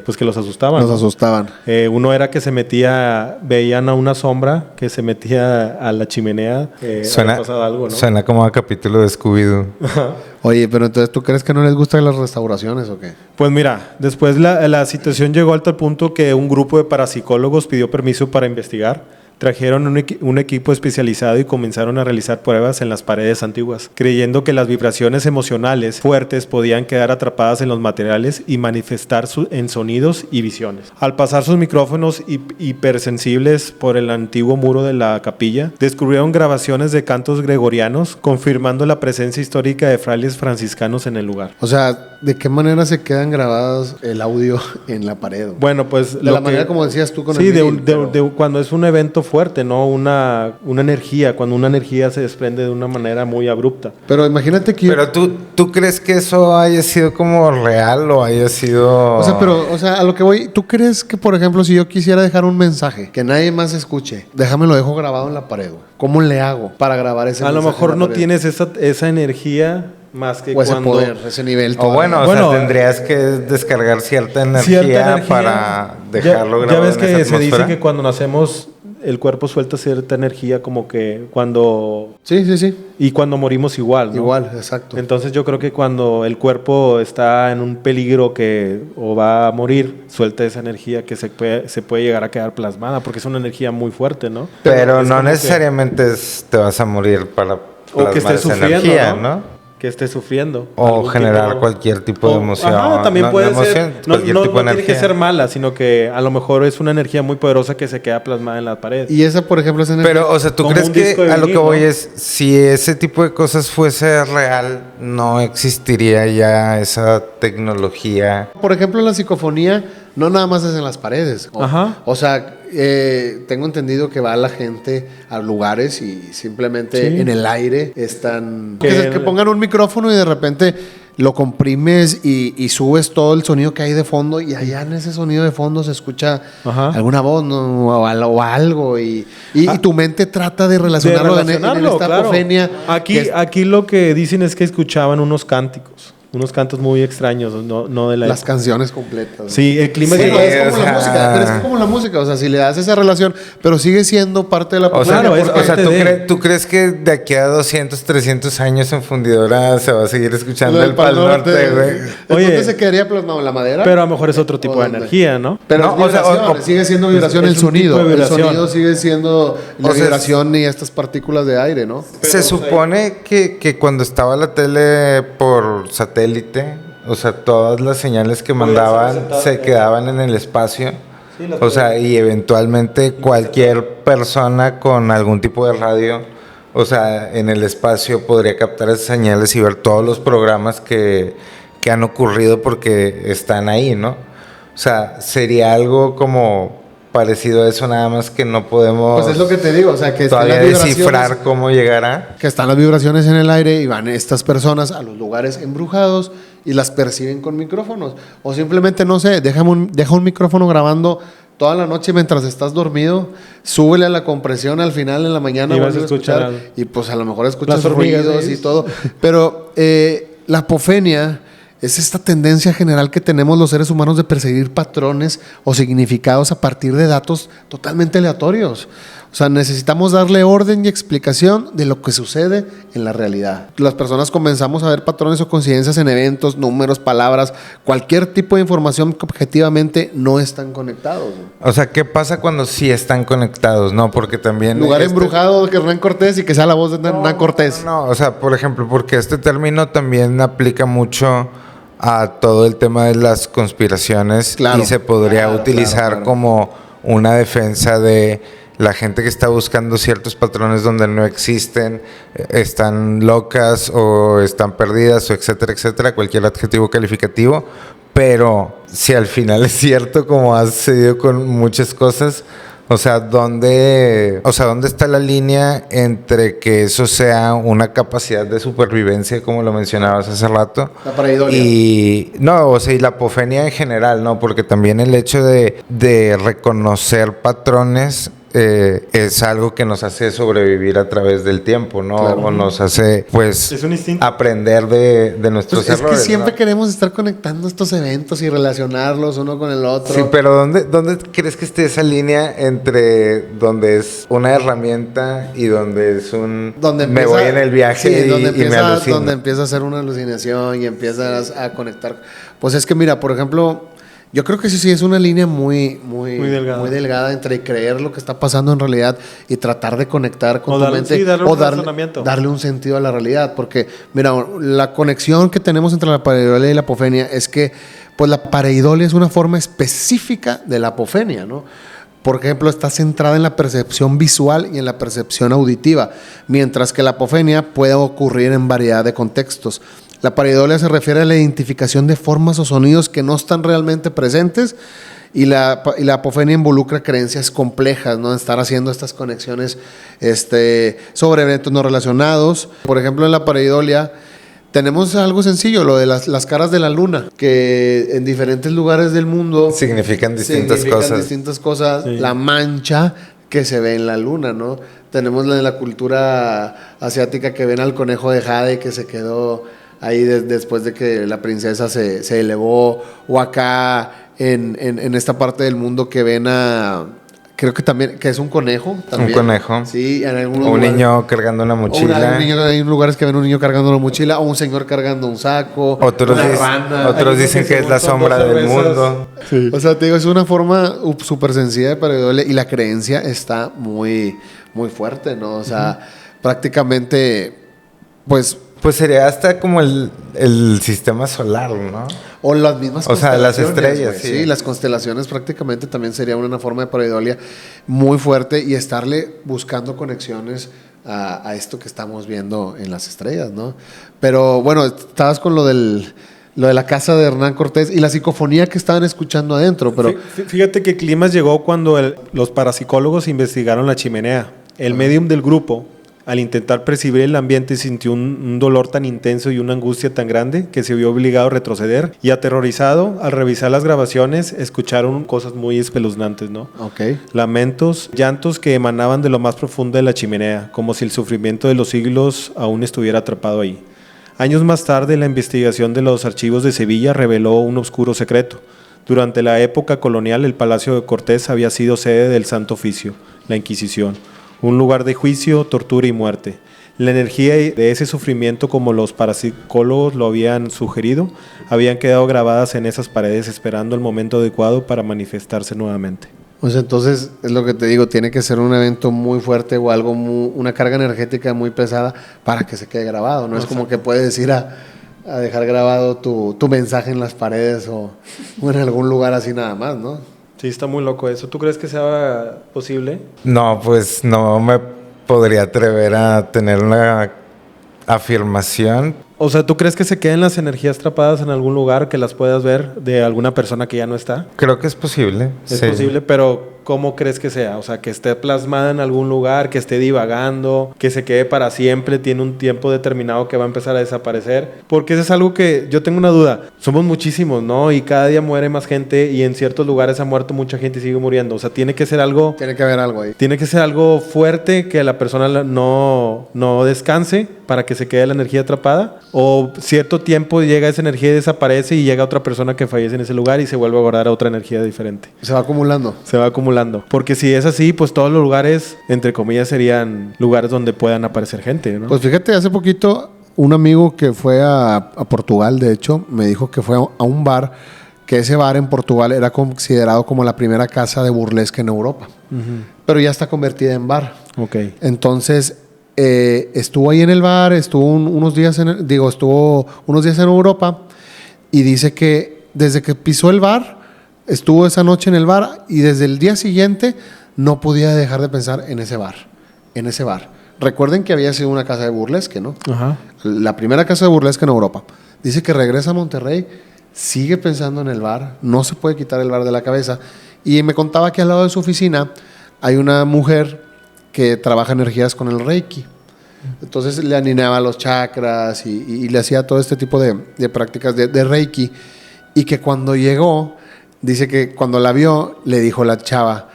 Speaker 2: pues que los asustaban.
Speaker 1: Los asustaban.
Speaker 2: Uno era que veían a una sombra que se metía a la chimenea.
Speaker 3: Suena como a capítulo de Scooby-Doo.
Speaker 1: Oye, pero entonces, ¿tú crees que no les gustan las restauraciones o qué?
Speaker 2: Pues mira, después la situación llegó al tal punto que un grupo de parapsicólogos pidió permiso para investigar. Trajeron un equipo especializado y comenzaron a realizar pruebas en las paredes antiguas, creyendo que las vibraciones emocionales fuertes podían quedar atrapadas en los materiales y manifestar en sonidos y visiones. Al pasar sus micrófonos hipersensibles por el antiguo muro de la capilla, descubrieron grabaciones de cantos gregorianos, confirmando la presencia histórica de frailes franciscanos en el lugar.
Speaker 1: O sea, ¿de qué manera se quedan grabados el audio en la pared?
Speaker 2: Bueno, pues...
Speaker 1: De la manera como decías tú con el
Speaker 2: sí,
Speaker 1: vinil,
Speaker 2: cuando es un evento fuerte, ¿no? Una energía, cuando una energía se desprende de una manera muy abrupta.
Speaker 1: Pero imagínate que...
Speaker 3: Pero ¿tú crees que eso haya sido como real o haya sido...?
Speaker 1: O sea, a lo que voy, ¿tú crees que, por ejemplo, si yo quisiera dejar un mensaje que nadie más escuche, lo dejo grabado en la pared, güey? ¿Cómo le hago para grabar ese mensaje?
Speaker 2: A lo mejor no tienes esa energía más que
Speaker 1: o ese
Speaker 2: cuando...
Speaker 1: poder, ese nivel.
Speaker 3: O bueno, tendrías que descargar cierta energía para dejarlo grabado.
Speaker 2: Ya ves
Speaker 3: en
Speaker 2: que
Speaker 3: esa
Speaker 2: se dice
Speaker 3: atmósfera.
Speaker 2: que cuando nacemos el cuerpo suelta cierta energía como que cuando...
Speaker 1: Sí.
Speaker 2: Y cuando morimos igual, ¿no?
Speaker 1: Igual, exacto.
Speaker 2: Entonces yo creo que cuando el cuerpo está en un peligro o va a morir, suelta esa energía que se puede llegar a quedar plasmada, porque es una energía muy fuerte, ¿no?
Speaker 3: Pero no necesariamente te vas a morir para
Speaker 2: o que estés
Speaker 3: esa
Speaker 2: sufriendo,
Speaker 3: energía,
Speaker 2: ¿no? Que estés sufriendo.
Speaker 3: O generar cualquier tipo de emoción.
Speaker 2: Ajá, también puede ser. No tiene que ser mala, sino que a lo mejor es una energía muy poderosa que se queda plasmada en la pared.
Speaker 1: Y esa, por ejemplo, es energía...
Speaker 3: Pero, o sea, ¿tú crees que a lo que voy es, si ese tipo de cosas fuese real, no existiría ya esa tecnología?
Speaker 1: Por ejemplo, la psicofonía no nada más es en las paredes. O sea, tengo entendido que va la gente a lugares y simplemente en el aire están... Que pongan un micrófono y de repente lo comprimes y subes todo el sonido que hay de fondo y allá en ese sonido de fondo se escucha alguna voz, ¿no? o algo y tu mente trata de relacionarlo en esta apofenia.
Speaker 2: Aquí lo que dicen es que escuchaban unos cánticos. Unos cantos muy extraños, no de
Speaker 1: las canciones completas.
Speaker 2: Sí, el clima
Speaker 1: es como la música, pero es como la música, o sea, si le das esa relación, pero sigue siendo parte de la
Speaker 3: popularidad. ¿Tú crees que de aquí a 200, 300 años en Fundidora se va a seguir escuchando el Pal Norte, güey?
Speaker 1: ¿Dónde se quedaría plasmado? ¿En la madera?
Speaker 2: Pero a lo mejor es otro tipo de energía, ¿no?
Speaker 1: Pero sigue siendo vibración el sonido. El sonido sigue siendo la vibración y estas partículas de aire, ¿no?
Speaker 3: Se supone que cuando estaba la tele por satélite, o sea, todas las señales que mandaban se quedaban en el espacio. Sí, o sea, y eventualmente cualquier persona con algún tipo de radio, o sea, en el espacio podría captar esas señales y ver todos los programas que han ocurrido porque están ahí, ¿no? O sea, sería algo como parecido a eso, nada más que no podemos...
Speaker 1: Pues es lo que te digo, o sea, que
Speaker 3: todavía descifrar cómo llegará.
Speaker 1: Que están las vibraciones en el aire y van estas personas a los lugares embrujados y las perciben con micrófonos. O simplemente, no sé, deja un micrófono grabando toda la noche mientras estás dormido, súbele a la compresión al final en la mañana
Speaker 2: y vas a escuchar
Speaker 1: y pues a lo mejor escuchas ruidos y todo. Pero la apofenia es esta tendencia general que tenemos los seres humanos de perseguir patrones o significados a partir de datos totalmente aleatorios. O sea, necesitamos darle orden y explicación de lo que sucede en la realidad. Las personas comenzamos a ver patrones o coincidencias en eventos, números, palabras, cualquier tipo de información que objetivamente no están conectados, ¿no?
Speaker 3: O sea, ¿qué pasa cuando sí están conectados? No, porque también...
Speaker 1: Lugar embrujado que Hernán Cortés y que sea la voz de Hernán Cortés.
Speaker 3: No, o sea, por ejemplo, porque este término también aplica mucho a todo el tema de las conspiraciones y se podría utilizar como una defensa de la gente que está buscando ciertos patrones donde no existen, están locas o están perdidas o etcétera, etcétera, cualquier adjetivo calificativo. Pero si al final es cierto, como ha sucedido con muchas cosas, o sea, ¿dónde está la línea entre que eso sea una capacidad de supervivencia, como lo mencionabas hace rato?
Speaker 1: La pareidolia.
Speaker 3: Y la apofenia en general, ¿no? Porque también el hecho de reconocer patrones es algo que nos hace sobrevivir a través del tiempo, ¿no?
Speaker 1: Claro.
Speaker 3: O nos hace, pues,
Speaker 2: Es un instinto.
Speaker 3: aprender de nuestros
Speaker 1: Pues es
Speaker 3: errores,
Speaker 1: que siempre
Speaker 3: ¿no?
Speaker 1: queremos estar conectando estos eventos y relacionarlos uno con el otro.
Speaker 3: Sí, pero ¿dónde crees que esté esa línea entre donde es una herramienta y donde es un...
Speaker 1: Donde
Speaker 3: me voy en el viaje
Speaker 1: sí, donde
Speaker 3: y me alucino?
Speaker 1: donde empieza a ser una alucinación y empiezas a conectar. Pues es que mira, por ejemplo, yo creo que sí es una línea muy delgada entre creer lo que está pasando en realidad y tratar de conectar con
Speaker 2: O
Speaker 1: tu
Speaker 2: darle-
Speaker 1: mente
Speaker 2: sí, darle
Speaker 1: o
Speaker 2: un razonamiento.
Speaker 1: darle un sentido a la realidad, porque mira, la conexión que tenemos entre la pareidolia y la apofenia es que pues la pareidolia es una forma específica de la apofenia, ¿no? Por ejemplo, está centrada en la percepción visual y en la percepción auditiva, mientras que la apofenia puede ocurrir en variedad de contextos. La pareidolia se refiere a la identificación de formas o sonidos que no están realmente presentes y la apofenia involucra creencias complejas, ¿no? Estar haciendo estas conexiones sobre eventos no relacionados. Por ejemplo, en la pareidolia tenemos algo sencillo, lo de las caras de la luna, que en diferentes lugares del mundo
Speaker 3: Significan distintas cosas.
Speaker 1: Sí. La mancha que se ve en la luna, ¿no? Tenemos en la cultura asiática que ven al conejo de jade que se quedó ahí después de que la princesa se elevó, o acá en esta parte del mundo que ven creo que también, que es un conejo también.
Speaker 3: Un conejo.
Speaker 1: Sí, en algunos
Speaker 3: O un
Speaker 1: lugares.
Speaker 3: niño cargando una mochila.
Speaker 1: Hay lugares que ven un niño cargando una mochila, o un señor cargando un saco,
Speaker 3: Otros,
Speaker 1: una
Speaker 3: dicen,
Speaker 1: rana.
Speaker 3: otros
Speaker 2: Hay
Speaker 3: dicen
Speaker 2: que
Speaker 3: que es la
Speaker 2: según son
Speaker 3: sombra
Speaker 2: dos
Speaker 3: del
Speaker 2: cervezas.
Speaker 3: mundo.
Speaker 1: O sea, te digo, es una forma súper sencilla de pareidolia y la creencia está muy, muy fuerte, ¿no? O sea, prácticamente, pues...
Speaker 3: Pues sería hasta como el sistema solar, ¿no?
Speaker 1: O las mismas
Speaker 3: O sea, las
Speaker 1: constelaciones,
Speaker 3: estrellas,
Speaker 1: güey.
Speaker 3: sí.
Speaker 1: Sí, las constelaciones prácticamente también sería una forma de pareidolia muy fuerte y estarle buscando conexiones a esto que estamos viendo en las estrellas, ¿no? Pero bueno, estabas con lo de la casa de Hernán Cortés y la psicofonía que estaban escuchando adentro, pero...
Speaker 2: Fíjate que Climas llegó cuando los parapsicólogos investigaron la chimenea. El medium del grupo, al intentar percibir el ambiente, sintió un dolor tan intenso y una angustia tan grande que se vio obligado a retroceder y aterrorizado, al revisar las grabaciones, escucharon cosas muy espeluznantes, ¿no?
Speaker 1: Ok.
Speaker 2: Lamentos, llantos que emanaban de lo más profundo de la chimenea, como si el sufrimiento de los siglos aún estuviera atrapado ahí. Años más tarde, la investigación de los archivos de Sevilla reveló un oscuro secreto. Durante la época colonial, el Palacio de Cortés había sido sede del Santo Oficio, la Inquisición, un lugar de juicio, tortura y muerte. La energía de ese sufrimiento, como los parapsicólogos lo habían sugerido, habían quedado grabadas en esas paredes esperando el momento adecuado para manifestarse nuevamente.
Speaker 1: Pues entonces, es lo que te digo, tiene que ser un evento muy fuerte o algo, una carga energética muy pesada para que se quede grabado. No es como que puedes ir a dejar grabado tu mensaje en las paredes o en algún lugar así nada más, ¿no?
Speaker 2: Sí, está muy loco eso. ¿Tú crees que sea posible?
Speaker 3: No, pues no me podría atrever a tener una afirmación.
Speaker 2: O sea, ¿tú crees que se queden las energías atrapadas en algún lugar que las puedas ver de alguna persona que ya no está?
Speaker 3: Creo que es posible.
Speaker 2: Es
Speaker 3: sí.
Speaker 2: posible, pero ¿cómo crees que sea? O sea, que esté plasmada en algún lugar, que esté divagando, que se quede para siempre, tiene un tiempo determinado que va a empezar a desaparecer. Porque eso es algo que yo tengo una duda. Somos muchísimos, ¿no? Y cada día muere más gente y en ciertos lugares ha muerto mucha gente y sigue muriendo. O sea, tiene que ser algo...
Speaker 1: Tiene que haber algo ahí.
Speaker 2: Tiene que ser algo fuerte que la persona no descanse para que se quede la energía atrapada. O cierto tiempo llega esa energía y desaparece y llega otra persona que fallece en ese lugar y se vuelve a guardar a otra energía diferente.
Speaker 1: Se va acumulando.
Speaker 2: Se va acumulando. Porque si es así, pues todos los lugares, entre comillas, serían lugares donde puedan aparecer gente, ¿no?
Speaker 1: Pues fíjate, hace poquito un amigo que fue a Portugal, de hecho, me dijo que fue a un bar, que ese bar en Portugal era considerado como la primera casa de burlesque en Europa. Pero ya está convertida en bar.
Speaker 2: Ok.
Speaker 1: Entonces, estuvo ahí en el bar, estuvo unos días en Europa y dice que desde que pisó el bar, estuvo esa noche en el bar y desde el día siguiente no podía dejar de pensar en ese bar. Recuerden que había sido una casa de burlesque, ¿no?
Speaker 2: Ajá.
Speaker 1: La primera casa de burlesque en Europa. Dice que regresa a Monterrey, sigue pensando en el bar, no se puede quitar el bar de la cabeza. Y me contaba que al lado de su oficina hay una mujer que trabaja energías con el Reiki. Entonces le alineaba los chakras y le hacía todo este tipo de prácticas de Reiki. Y que cuando llegó, dice que cuando la vio, le dijo la chava: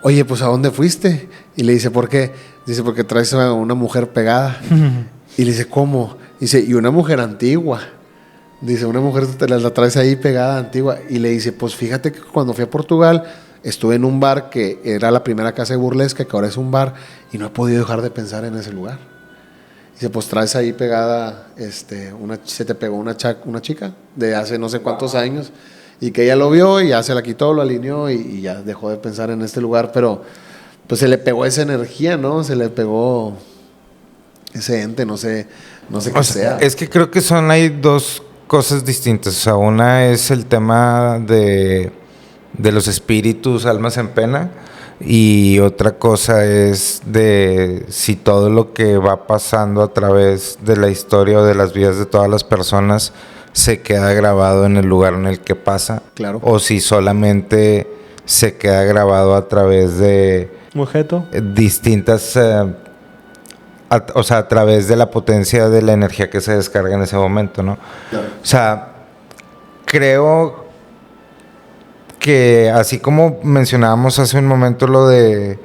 Speaker 1: oye, pues ¿a dónde fuiste? Y le dice, ¿por qué? Dice, porque traes a una mujer pegada. Y le dice, ¿cómo? Dice, y una mujer antigua. Dice, una mujer la traes ahí pegada, antigua. Y le dice, pues fíjate que cuando fui a Portugal, estuve en un bar que era la primera casa de burlesca, que ahora es un bar, y no he podido dejar de pensar en ese lugar. Dice, pues traes ahí pegada, se te pegó una chica de hace no sé cuántos años, y que ella lo vio y ya se la quitó, lo alineó y ya dejó de pensar en este lugar, pero pues se le pegó esa energía, ¿no? Se le pegó ese ente, no sé qué sea.
Speaker 3: Es que creo que hay dos cosas distintas. O sea, una es el tema de los espíritus, almas en pena, y otra cosa es de si todo lo que va pasando a través de la historia o de las vidas de todas las personas se queda grabado en el lugar en el que pasa.
Speaker 1: Claro.
Speaker 3: O si solamente se queda grabado a través de
Speaker 2: objeto
Speaker 3: distintas, o sea, a través de la potencia de la energía que se descarga en ese momento, ¿no?
Speaker 1: Claro.
Speaker 3: O sea, creo que así como mencionábamos hace un momento lo de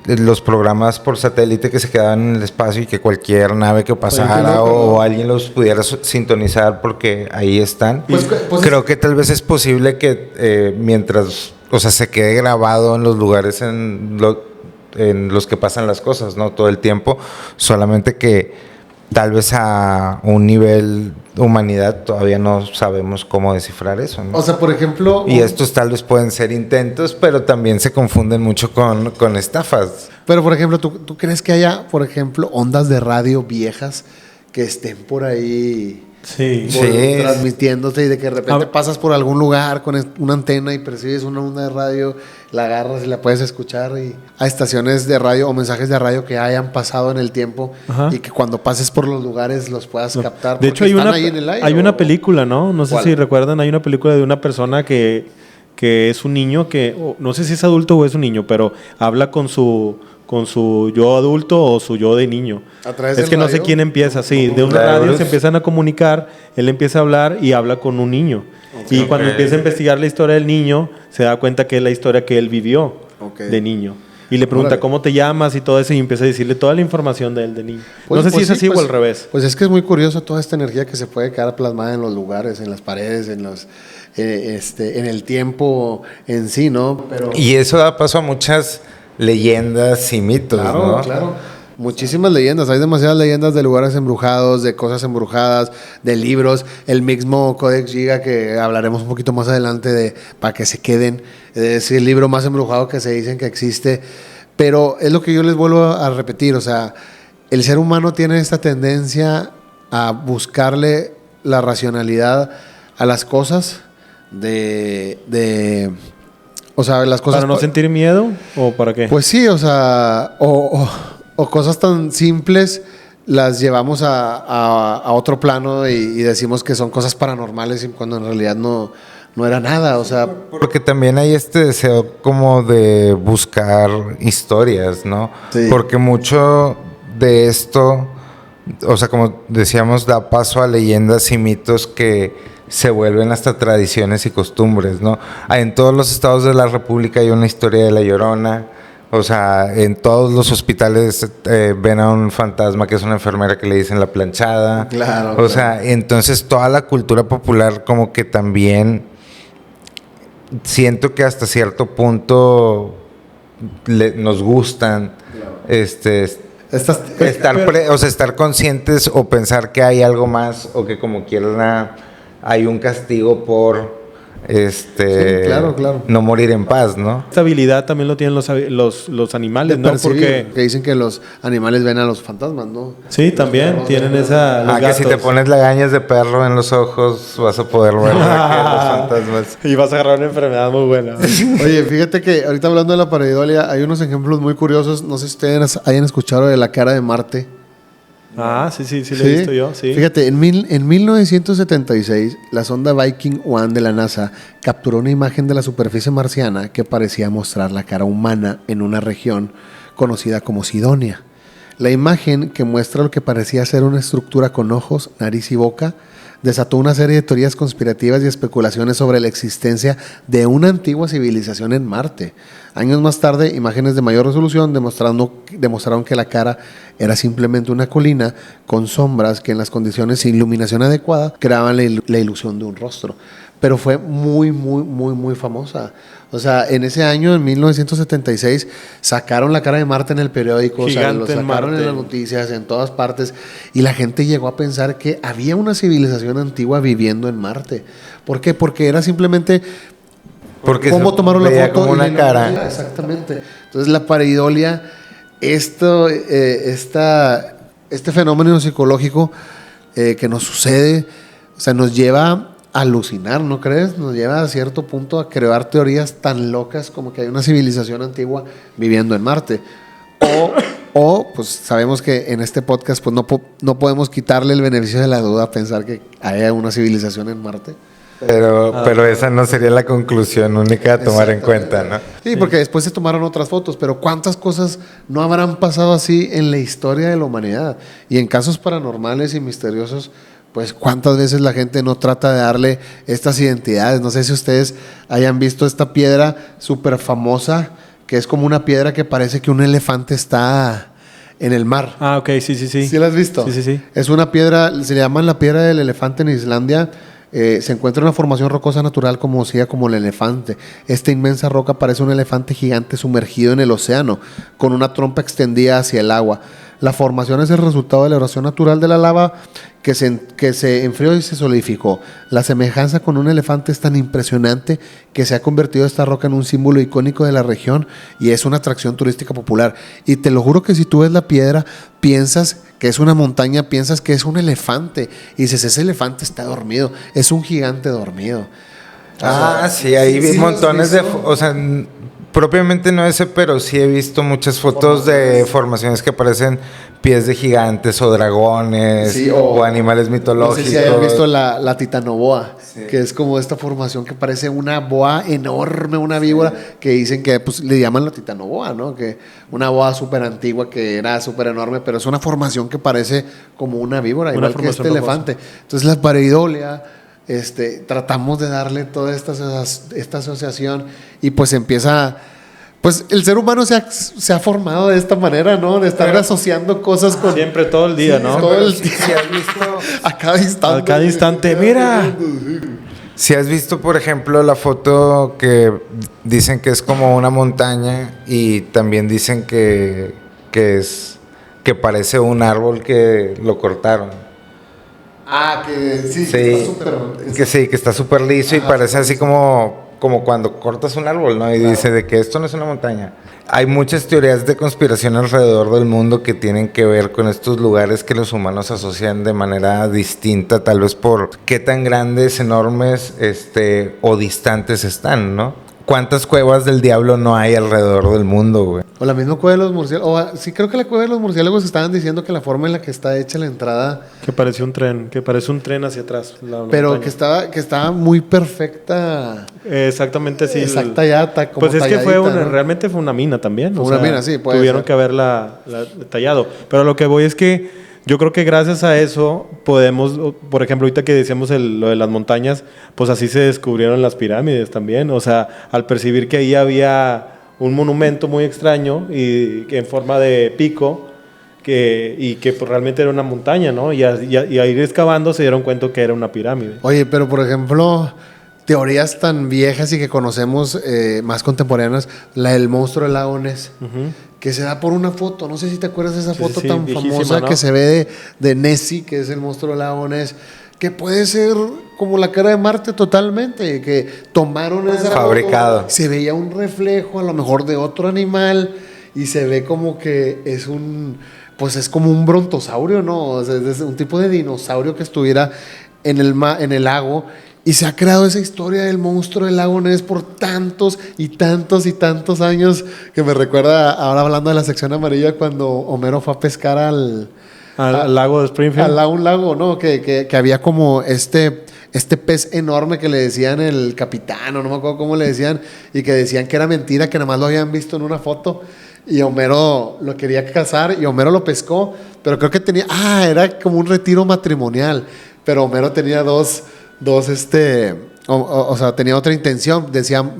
Speaker 3: los programas por satélite que se quedaban en el espacio y que cualquier nave que pasara o alguien los pudiera sintonizar porque ahí están. Pues creo que tal vez es posible que mientras, o sea, se quede grabado en los lugares en los que pasan las cosas, ¿no? Todo el tiempo, solamente que tal vez a un nivel humanidad todavía no sabemos cómo descifrar eso, ¿no?
Speaker 1: O sea, por ejemplo...
Speaker 3: Y estos tal vez pueden ser intentos, pero también se confunden mucho con estafas.
Speaker 1: Pero, por ejemplo, ¿tú crees que haya, por ejemplo, ondas de radio viejas que estén por ahí...
Speaker 2: Sí.
Speaker 1: Transmitiéndose y de que de repente pasas por algún lugar con una antena y percibes una onda de radio, la agarras y la puedes escuchar, y hay estaciones de radio o mensajes de radio que hayan pasado en el tiempo. Ajá. Y que cuando pases por los lugares los puedas captar.
Speaker 2: De hecho, hay una película, ¿no? No sé si recuerdan, hay una película de una persona que es un niño no sé si es adulto o es un niño, pero habla con su yo adulto o su yo de niño. Es que no sé quién empieza, sí, de una radio se empiezan a comunicar, él empieza a hablar y habla con un niño. Okay. Y cuando empieza a investigar la historia del niño, se da cuenta que es la historia que él vivió de niño. Y le pregunta cómo te llamas y todo eso, y empieza a decirle toda la información de él de niño. No sé si es así o al revés.
Speaker 1: Pues es que es muy curioso toda esta energía que se puede quedar plasmada en los lugares, en las paredes, en el tiempo en sí, ¿no?
Speaker 3: Y eso da paso a muchas leyendas y mitos, ¿no?
Speaker 1: Claro. Muchísimas leyendas, hay demasiadas leyendas de lugares embrujados, de cosas embrujadas, de libros, el mismo Codex Giga que hablaremos un poquito más adelante para que se queden, es el libro más embrujado que se dicen que existe, pero es lo que yo les vuelvo a repetir, o sea, el ser humano tiene esta tendencia a buscarle la racionalidad a las cosas o sea, las cosas...
Speaker 2: ¿Para no sentir miedo o para qué?
Speaker 1: Pues sí, o sea, o cosas tan simples las llevamos a otro plano y decimos que son cosas paranormales cuando en realidad no era nada, o sea...
Speaker 3: Porque también hay este deseo como de buscar historias, ¿no? Sí. Porque mucho de esto, o sea, como decíamos, da paso a leyendas y mitos que se vuelven hasta tradiciones y costumbres, ¿no? En todos los estados de la República hay una historia de La Llorona. O sea, en todos los hospitales ven a un fantasma que es una enfermera que le dicen la planchada.
Speaker 1: Claro.
Speaker 3: O sea, entonces toda la cultura popular como que también siento que hasta cierto punto nos gustan estar conscientes o pensar que hay algo más o que como quiera hay un castigo por
Speaker 1: sí, claro.
Speaker 3: no morir en paz, ¿no?
Speaker 2: Esta habilidad también lo tienen los animales, ¿no? Porque
Speaker 1: que dicen que los animales ven a los fantasmas, ¿no?
Speaker 2: Sí, también tienen esa... Los
Speaker 3: que si te pones lagañas de perro en los ojos vas a poder ver los fantasmas.
Speaker 2: Y vas a agarrar una enfermedad muy buena.
Speaker 1: Oye, fíjate que ahorita hablando de la pareidolia hay unos ejemplos muy curiosos. No sé si ustedes hayan escuchado de la cara de Marte.
Speaker 2: Sí, lo he visto yo, sí.
Speaker 1: Fíjate, en 1976, la sonda Viking 1 de la NASA capturó una imagen de la superficie marciana que parecía mostrar la cara humana en una región conocida como Sidonia. La imagen, que muestra lo que parecía ser una estructura con ojos, nariz y boca, desató una serie de teorías conspirativas y especulaciones sobre la existencia de una antigua civilización en Marte. Años más tarde, imágenes de mayor resolución demostraron que la cara era simplemente una colina con sombras que en las condiciones sin iluminación adecuada creaban la ilusión de un rostro. Pero fue muy, muy, muy, muy famosa. O sea, en ese año, en 1976, sacaron la cara de Marte en el periódico,
Speaker 2: Gigante,
Speaker 1: o sea, lo sacaron en las noticias, en todas partes, y la gente llegó a pensar que había una civilización antigua viviendo en Marte. ¿Por qué? Porque era simplemente cómo tomaron la foto
Speaker 3: como una cara.
Speaker 1: Exactamente. Entonces la pareidolia, este fenómeno psicológico que nos sucede, o sea, nos lleva alucinar, ¿no crees? Nos lleva a cierto punto a crear teorías tan locas como que hay una civilización antigua viviendo en Marte. O pues sabemos que en este podcast pues no podemos quitarle el beneficio de la duda a pensar que haya una civilización en Marte.
Speaker 3: Pero esa no sería la conclusión única a tomar en cuenta, ¿no?
Speaker 1: Sí, porque después se tomaron otras fotos, pero ¿cuántas cosas no habrán pasado así en la historia de la humanidad? Y en casos paranormales y misteriosos, pues cuántas veces la gente no trata de darle estas identidades. No sé si ustedes hayan visto esta piedra súper famosa, que es como una piedra que parece que un elefante está en el mar.
Speaker 2: Ah, ok, sí.
Speaker 1: ¿Sí la has visto?
Speaker 2: Sí.
Speaker 1: Es una piedra, se le llama la piedra del elefante en Islandia. Se encuentra una formación rocosa natural conocida como el elefante. Esta inmensa roca parece un elefante gigante sumergido en el océano, con una trompa extendida hacia el agua. La formación es el resultado de la erosión natural de la lava que se enfrió y se solidificó. La semejanza con un elefante es tan impresionante que se ha convertido esta roca en un símbolo icónico de la región y es una atracción turística popular. Y te lo juro que si tú ves la piedra, piensas que es una montaña, piensas que es un elefante. Y dices, ese elefante está dormido, es un gigante dormido.
Speaker 3: Sí, ahí vi montones de... O sea, propiamente no ese, pero sí he visto muchas fotos de formaciones que parecen pies de gigantes o dragones, sí, o animales mitológicos.
Speaker 1: No sé si hayan visto la titanoboa, sí, que es como esta formación que parece una boa enorme, una víbora, sí, que dicen que pues, le llaman la titanoboa, ¿no? Que una boa súper antigua que era súper enorme, pero es una formación que parece como una víbora, igual que este elefante. Entonces la pareidolia... tratamos de darle toda esta asociación y pues empieza, pues el ser humano se ha formado de esta manera, ¿no? De estar asociando cosas con...
Speaker 2: Siempre, todo el día, sí, ¿no?
Speaker 1: Todo el día. Si has visto... A cada instante, mira.
Speaker 3: Si has visto, por ejemplo, la foto que dicen que es como una montaña y también dicen que parece un árbol que lo cortaron. Que está súper liso y parece así como cuando cortas un árbol, ¿no? Y claro, dice de que esto no es una montaña. Hay muchas teorías de conspiración alrededor del mundo que tienen que ver con estos lugares que los humanos asocian de manera distinta, tal vez por qué tan grandes, enormes, o distantes están, ¿no? ¿Cuántas cuevas del diablo no hay alrededor del mundo, güey?
Speaker 1: O la misma cueva de los murciélagos. Sí, creo que la cueva de los murciélagos estaban diciendo que la forma en la que está hecha la entrada...
Speaker 2: Que parece un tren hacia atrás.
Speaker 1: Pero que estaba muy perfecta.
Speaker 2: Exactamente, sí.
Speaker 1: Exacta ya, como
Speaker 2: pues es que realmente fue una mina también.
Speaker 1: Fue una mina, sí.
Speaker 2: Tuvieron que haberla tallado. Pero lo que voy es que yo creo que gracias a eso podemos, por ejemplo, ahorita que decíamos lo de las montañas, pues así se descubrieron las pirámides también. O sea, al percibir que ahí había un monumento muy extraño y en forma de pico y que pues realmente era una montaña, ¿no? Y a ir excavando se dieron cuenta que era una pirámide.
Speaker 1: Oye, pero por ejemplo, teorías tan viejas y que conocemos más contemporáneas, la del monstruo del lago Ness. Que se da por una foto, no sé si te acuerdas de esa foto tan famosa, ¿no? Que se ve de Nessie, que es el monstruo del lago Ness, que puede ser como la cara de Marte totalmente, que tomaron esa
Speaker 3: fabricado.
Speaker 1: Se veía un reflejo a lo mejor de otro animal y se ve como que es es como un brontosaurio, ¿no? O sea, es un tipo de dinosaurio que estuviera en el lago. Y se ha creado esa historia del monstruo del lago Ness por tantos y tantos y tantos años, que me recuerda, ahora hablando de la sección amarilla, cuando Homero fue a pescar al
Speaker 2: lago de Springfield.
Speaker 1: A un lago, ¿no? Que había como este pez enorme que le decían el capitán, o no me acuerdo cómo le decían, y que decían que era mentira, que nada más lo habían visto en una foto. y Homero lo quería cazar y Homero lo pescó, pero creo que tenía, era como un retiro matrimonial, pero Homero tenía dos o sea, tenía otra intención.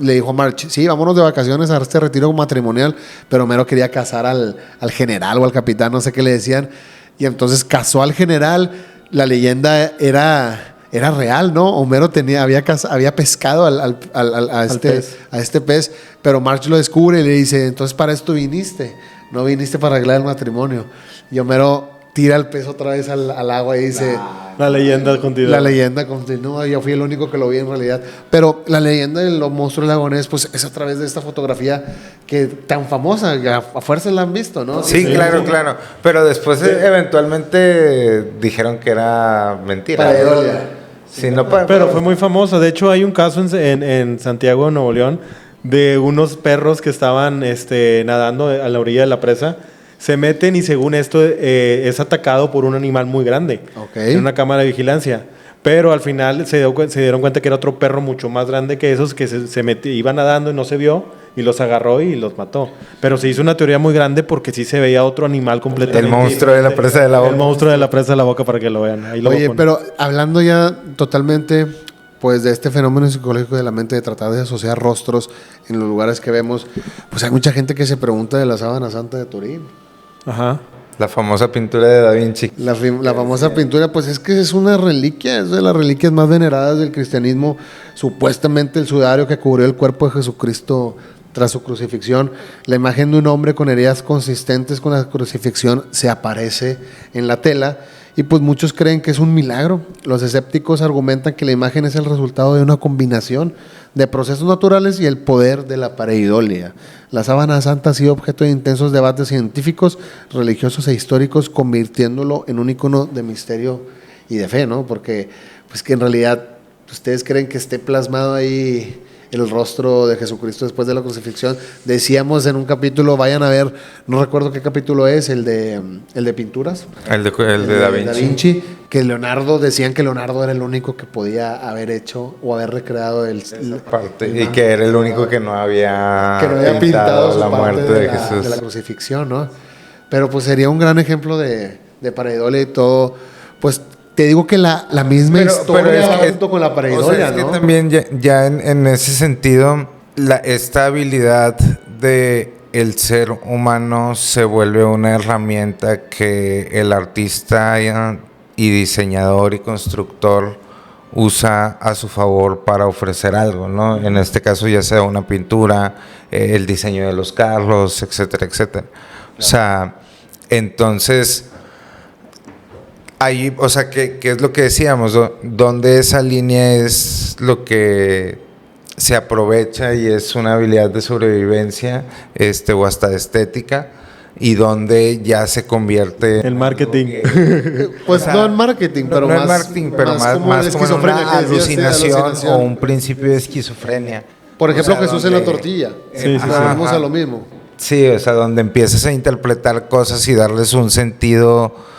Speaker 1: Le dijo a Marge, sí, vámonos de vacaciones a este retiro matrimonial, pero Homero quería casar al general o al capitán, no sé qué le decían, y entonces casó al general. La leyenda era real, ¿no? Homero había pescado a este pez, pero Marge lo descubre y le dice, entonces para esto viniste, no viniste para arreglar el matrimonio. Y Homero tira el pez otra vez al agua y dice...
Speaker 2: La leyenda continúa.
Speaker 1: La leyenda continúa. Yo fui el único que lo vi en realidad. Pero la leyenda de los monstruos del lago Ness, pues es a través de esta fotografía que tan famosa, que a fuerza la han visto, ¿no?
Speaker 3: Sí, claro. Pero después eventualmente dijeron que era mentira.
Speaker 1: Pareidolia.
Speaker 3: Sí, no,
Speaker 2: pero fue muy famosa. De hecho, hay un caso en Santiago, Nuevo León, de unos perros que estaban nadando a la orilla de la presa. Se meten y según esto es atacado por un animal muy grande. En una cámara de vigilancia. Pero al final se dieron cuenta que era otro perro mucho más grande que esos que iba nadando y no se vio y los agarró y los mató. Pero se hizo una teoría muy grande porque sí se veía otro animal completamente.
Speaker 3: El monstruo de la presa de la boca.
Speaker 2: El monstruo de la presa de la boca, para que lo vean. Ahí
Speaker 1: Oye, pero hablando ya totalmente pues de este fenómeno psicológico de la mente, de tratar de asociar rostros en los lugares que vemos, pues hay mucha gente que se pregunta de la sábana santa de Turín.
Speaker 2: Ajá.
Speaker 3: La famosa pintura de Da Vinci.
Speaker 1: La famosa pintura, pues es que es una reliquia, es de las reliquias más veneradas del cristianismo. Supuestamente el sudario que cubrió el cuerpo de Jesucristo tras su crucifixión. La imagen de un hombre con heridas consistentes con la crucifixión se aparece en la tela. Y pues muchos creen que es un milagro. Los escépticos argumentan que la imagen es el resultado de una combinación de procesos naturales y el poder de la pareidolia. La sábana santa ha sido objeto de intensos debates científicos, religiosos e históricos, convirtiéndolo en un icono de misterio y de fe, ¿no? Porque pues que en realidad ustedes creen que esté plasmado ahí el rostro de Jesucristo después de la crucifixión. Decíamos en un capítulo, vayan a ver, no recuerdo qué capítulo es, el de pinturas.
Speaker 3: El de Da Vinci.
Speaker 1: Da Vinci, que decían que Leonardo era el único que podía haber hecho o haber recreado esa
Speaker 3: parte. Y que era el único que no había
Speaker 1: pintado su
Speaker 3: la muerte de Jesús.
Speaker 1: De la crucifixión, ¿no? Pero pues sería un gran ejemplo de pareidolia y todo, pues. Te digo que la misma historia va junto con la pareidolia,
Speaker 3: o sea, es
Speaker 1: ¿no?
Speaker 3: que también ya en ese sentido, esta habilidad de el ser humano se vuelve una herramienta que el artista y diseñador y constructor usa a su favor para ofrecer algo, ¿no? En este caso ya sea una pintura, el diseño de los carros, etcétera, etcétera. Claro. O sea, entonces... Ahí, o sea, ¿qué es lo que decíamos? ¿Dónde esa línea es lo que se aprovecha y es una habilidad de sobrevivencia o hasta de estética? ¿Y dónde ya se convierte
Speaker 2: el marketing?
Speaker 1: Pues o sea, no en marketing, pero
Speaker 3: no
Speaker 1: más,
Speaker 3: en marketing, pero más como una alucinación o un principio de esquizofrenia.
Speaker 1: Por ejemplo, Jesús en la tortilla. Sí, vamos a lo mismo.
Speaker 3: Sí, o sea, donde empiezas a interpretar cosas y darles un sentido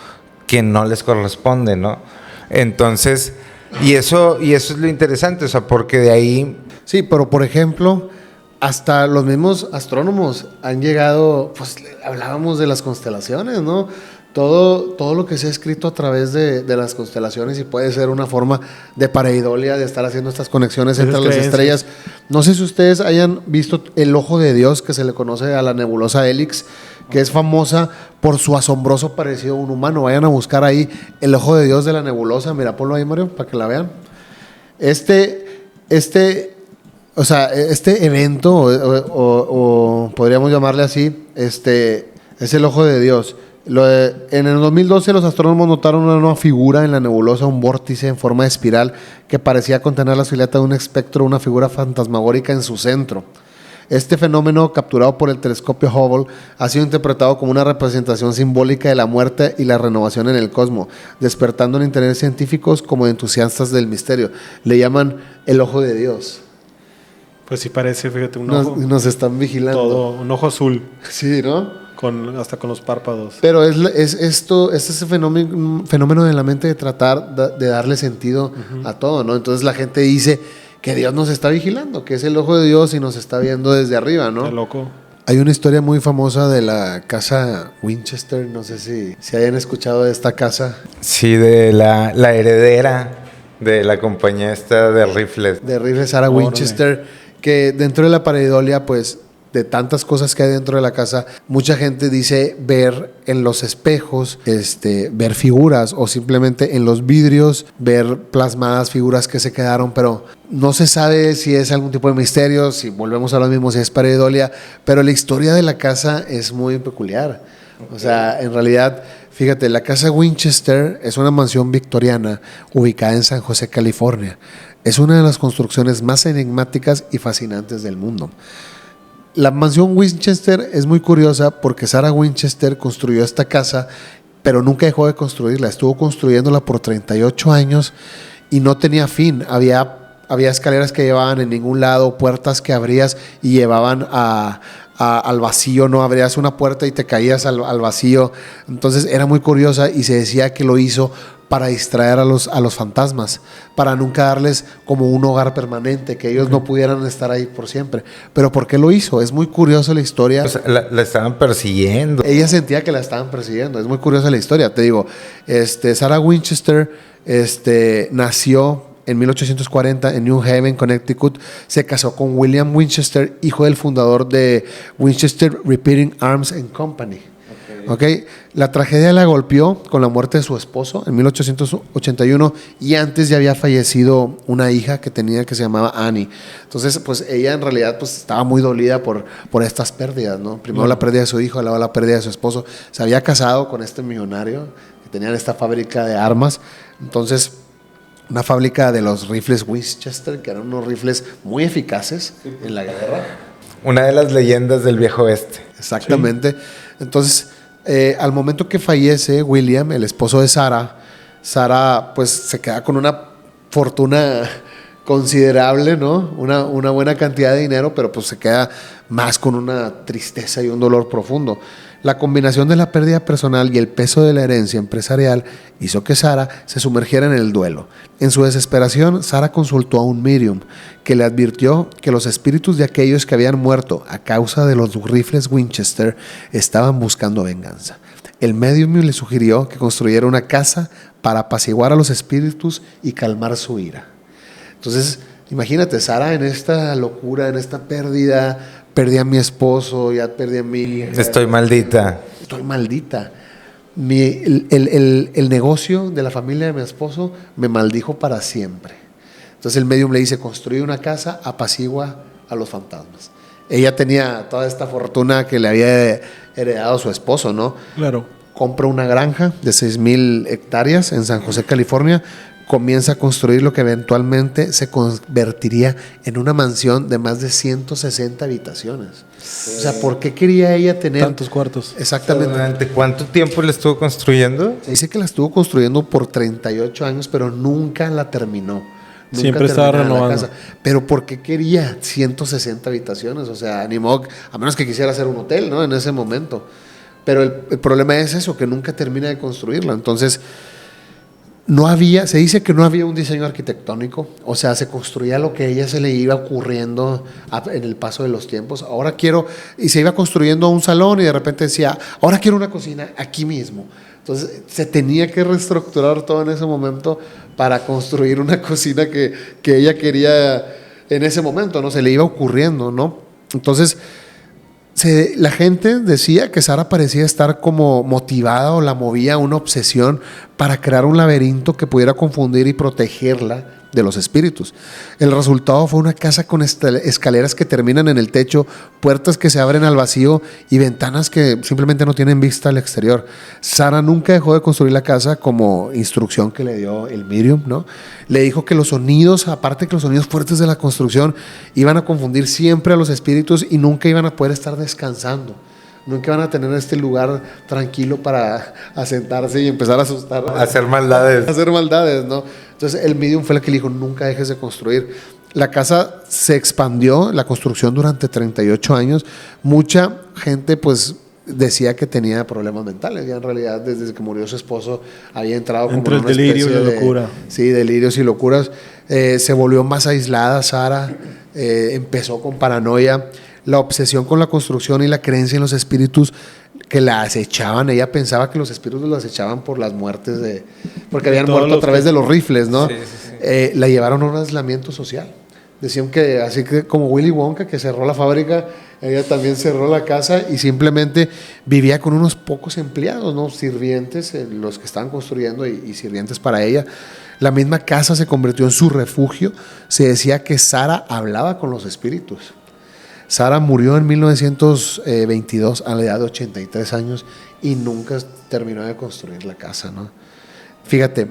Speaker 3: que no les corresponde, ¿no? Entonces, y eso es lo interesante, o sea, porque de ahí...
Speaker 1: Sí, pero por ejemplo, hasta los mismos astrónomos han llegado, pues hablábamos de las constelaciones, ¿no? Todo lo que se ha escrito a través de las constelaciones y puede ser una forma de pareidolia, de estar haciendo estas conexiones entre las estrellas. No sé si ustedes hayan visto el ojo de Dios, que se le conoce a la nebulosa Helix, que es famosa por su asombroso parecido a un humano. Vayan a buscar ahí el ojo de Dios de la nebulosa. Mira, ponlo ahí, Mario, para que la vean. Este evento, o podríamos llamarle así, es el ojo de Dios. En el 2012 los astrónomos notaron una nueva figura en la nebulosa, un vórtice en forma de espiral que parecía contener la silueta de un espectro, una figura fantasmagórica en su centro. Este fenómeno, capturado por el telescopio Hubble, ha sido interpretado como una representación simbólica de la muerte y la renovación en el cosmos, despertando el interés científicos como entusiastas del misterio. Le llaman el ojo de Dios.
Speaker 2: Pues sí parece, fíjate, un ojo.
Speaker 1: Nos están vigilando.
Speaker 2: Todo, un ojo azul.
Speaker 1: Sí, ¿no?
Speaker 2: Hasta con los párpados.
Speaker 1: Pero es ese fenómeno de la mente de tratar de darle sentido a todo, ¿no? Entonces la gente dice que Dios nos está vigilando, que es el ojo de Dios y nos está viendo desde arriba, ¿no?
Speaker 2: Qué loco.
Speaker 1: Hay una historia muy famosa de la casa Winchester, no sé si hayan escuchado de esta casa.
Speaker 3: Sí, de la heredera de la compañía esta de rifles.
Speaker 1: De rifles Sarah Winchester, que dentro de la pareidolia, pues, de tantas cosas que hay dentro de la casa, mucha gente dice ver en los espejos, ver figuras, o simplemente en los vidrios ver plasmadas figuras que se quedaron, pero no se sabe si es algún tipo de misterio, si volvemos a lo mismo, si es pareidolia, pero la historia de la casa es muy peculiar. O sea, en realidad, fíjate, la casa Winchester es una mansión victoriana ubicada en San José, California. Es una de las construcciones más enigmáticas y fascinantes del mundo. La mansión Winchester es muy curiosa porque Sarah Winchester construyó esta casa, pero nunca dejó de construirla. Estuvo construyéndola por 38 años y no tenía fin. Había escaleras que llevaban en ningún lado, puertas que abrías y llevaban al vacío, ¿no? Abrías una puerta y te caías al vacío. Entonces era muy curiosa y se decía que lo hizo para distraer a los fantasmas, para nunca darles como un hogar permanente, que ellos no pudieran estar ahí por siempre. Pero ¿por qué lo hizo? Es muy curiosa la historia.
Speaker 3: O sea, la estaban persiguiendo.
Speaker 1: Ella sentía que la estaban persiguiendo. Es muy curiosa la historia. Te digo, Sarah Winchester nació en 1840 en New Haven, Connecticut. Se casó con William Winchester, hijo del fundador de Winchester Repeating Arms and Company. Okay. La tragedia la golpeó con la muerte de su esposo en 1881 y antes ya había fallecido una hija que tenía que se llamaba Annie. Entonces, pues ella en realidad pues estaba muy dolida por estas pérdidas, ¿no? Primero la pérdida de su hijo, luego la pérdida de su esposo. Se había casado con este millonario que tenían esta fábrica de armas. Entonces, una fábrica de los rifles Winchester, que eran unos rifles muy eficaces en la guerra.
Speaker 3: Una de las leyendas del viejo oeste.
Speaker 1: Exactamente. Sí. Entonces, al momento que fallece William, el esposo de Sarah pues se queda con una fortuna considerable, ¿no? Una buena cantidad de dinero, pero pues se queda más con una tristeza y un dolor profundo. La combinación de la pérdida personal y el peso de la herencia empresarial hizo que Sarah se sumergiera en el duelo. En su desesperación, Sarah consultó a un medium que le advirtió que los espíritus de aquellos que habían muerto a causa de los rifles Winchester estaban buscando venganza. El medium le sugirió que construyera una casa para apaciguar a los espíritus y calmar su ira. Entonces, imagínate, Sarah en esta locura, en esta pérdida, perdí a mi esposo, ya perdí a mi hija.
Speaker 3: Estoy maldita.
Speaker 1: El negocio de la familia de mi esposo me maldijo para siempre. Entonces el medium le dice, construye una casa, apacigua a los fantasmas. Ella tenía toda esta fortuna que le había heredado su esposo, ¿no?
Speaker 2: Claro.
Speaker 1: Compra una granja de 6,000 hectáreas en San José, California. Comienza a construir lo que eventualmente se convertiría en una mansión de más de 160 habitaciones. O sea, ¿por qué quería ella tener
Speaker 2: tantos cuartos?
Speaker 1: Exactamente.
Speaker 3: ¿Durante cuánto tiempo la estuvo construyendo?
Speaker 1: Se dice que la estuvo construyendo por 38 años, pero nunca la terminó.
Speaker 2: Siempre estaba renovando.
Speaker 1: Pero ¿por qué quería 160 habitaciones? O sea, ni modo, a menos que quisiera hacer un hotel, ¿no? En ese momento. Pero el problema es eso, que nunca termina de construirla. Entonces, se dice que no había un diseño arquitectónico, o sea, se construía lo que a ella se le iba ocurriendo en el paso de los tiempos. Y se iba construyendo un salón y de repente decía, ahora quiero una cocina aquí mismo. Entonces se tenía que reestructurar todo en ese momento para construir una cocina que ella quería en ese momento, ¿no? Se le iba ocurriendo, ¿no? Entonces la gente decía que Sarah parecía estar como motivada o la movía una obsesión para crear un laberinto que pudiera confundir y protegerla de los espíritus. El resultado fue una casa con escaleras que terminan en el techo, puertas que se abren al vacío y ventanas que simplemente no tienen vista al exterior. Sarah nunca dejó de construir la casa como instrucción que le dio el medium, ¿no? Le dijo que los sonidos, aparte que los sonidos fuertes de la construcción, iban a confundir siempre a los espíritus y nunca iban a poder estar descansando. Nunca van a tener este lugar tranquilo para asentarse y empezar a asustar.
Speaker 3: Hacer maldades.
Speaker 1: Hacer maldades, ¿no? Entonces el medium fue el que le dijo, nunca dejes de construir. La casa se expandió, la construcción durante 38 años. Mucha gente pues decía que tenía problemas mentales. Ya en realidad desde que murió su esposo había entrado como
Speaker 2: entre el delirio y la locura.
Speaker 1: Sí, delirios y locuras. Se volvió más aislada Sarah, empezó con paranoia. la obsesión con la construcción y la creencia en los espíritus que la acechaban. Ella pensaba que los espíritus la acechaban por las muertes porque habían muerto a través de los rifles, ¿no? Sí. La llevaron a un aislamiento social. Decían que así que como Willy Wonka, que cerró la fábrica, ella también cerró la casa y simplemente vivía con unos pocos empleados, ¿no? Sirvientes, los que estaban construyendo y sirvientes para ella. La misma casa se convirtió en su refugio. Se decía que Sara hablaba con los espíritus. Sara murió en 1922 a la edad de 83 años y nunca terminó de construir la casa, ¿no? Fíjate,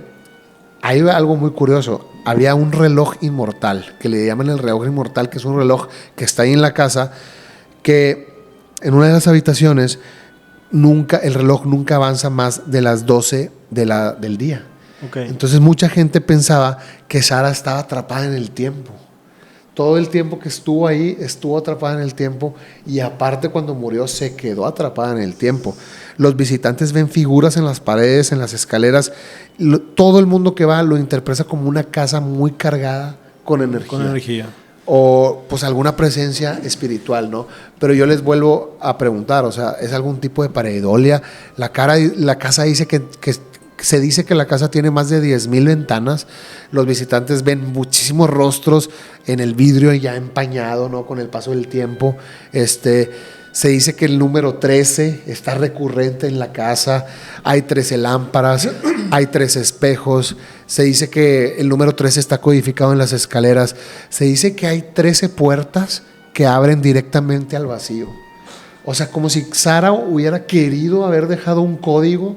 Speaker 1: hay algo muy curioso. Había un reloj inmortal, que le llaman el reloj inmortal, que es un reloj que está ahí en la casa, que en una de las habitaciones el reloj nunca avanza más de las 12 del día. Okay. Entonces mucha gente pensaba que Sara estaba atrapada en el tiempo. Todo el tiempo que estuvo ahí, estuvo atrapada en el tiempo, y aparte cuando murió se quedó atrapada en el tiempo. Los visitantes ven figuras en las paredes, en las escaleras. Todo el mundo que va lo interpreta como una casa muy cargada con energía.
Speaker 2: Con energía.
Speaker 1: O pues alguna presencia espiritual, ¿no? Pero yo les vuelvo a preguntar, o sea, ¿es algún tipo de pareidolia? La casa dice que se dice que la casa tiene más de 10,000 ventanas. Los visitantes ven muchísimos rostros en el vidrio ya empañado, ¿no? Con el paso del tiempo. Se dice que el número 13 está recurrente en la casa. Hay 13 lámparas, hay 13 espejos. Se dice que el número 13 está codificado en las escaleras. Se dice que hay 13 puertas que abren directamente al vacío. O sea, como si Sara hubiera querido haber dejado un código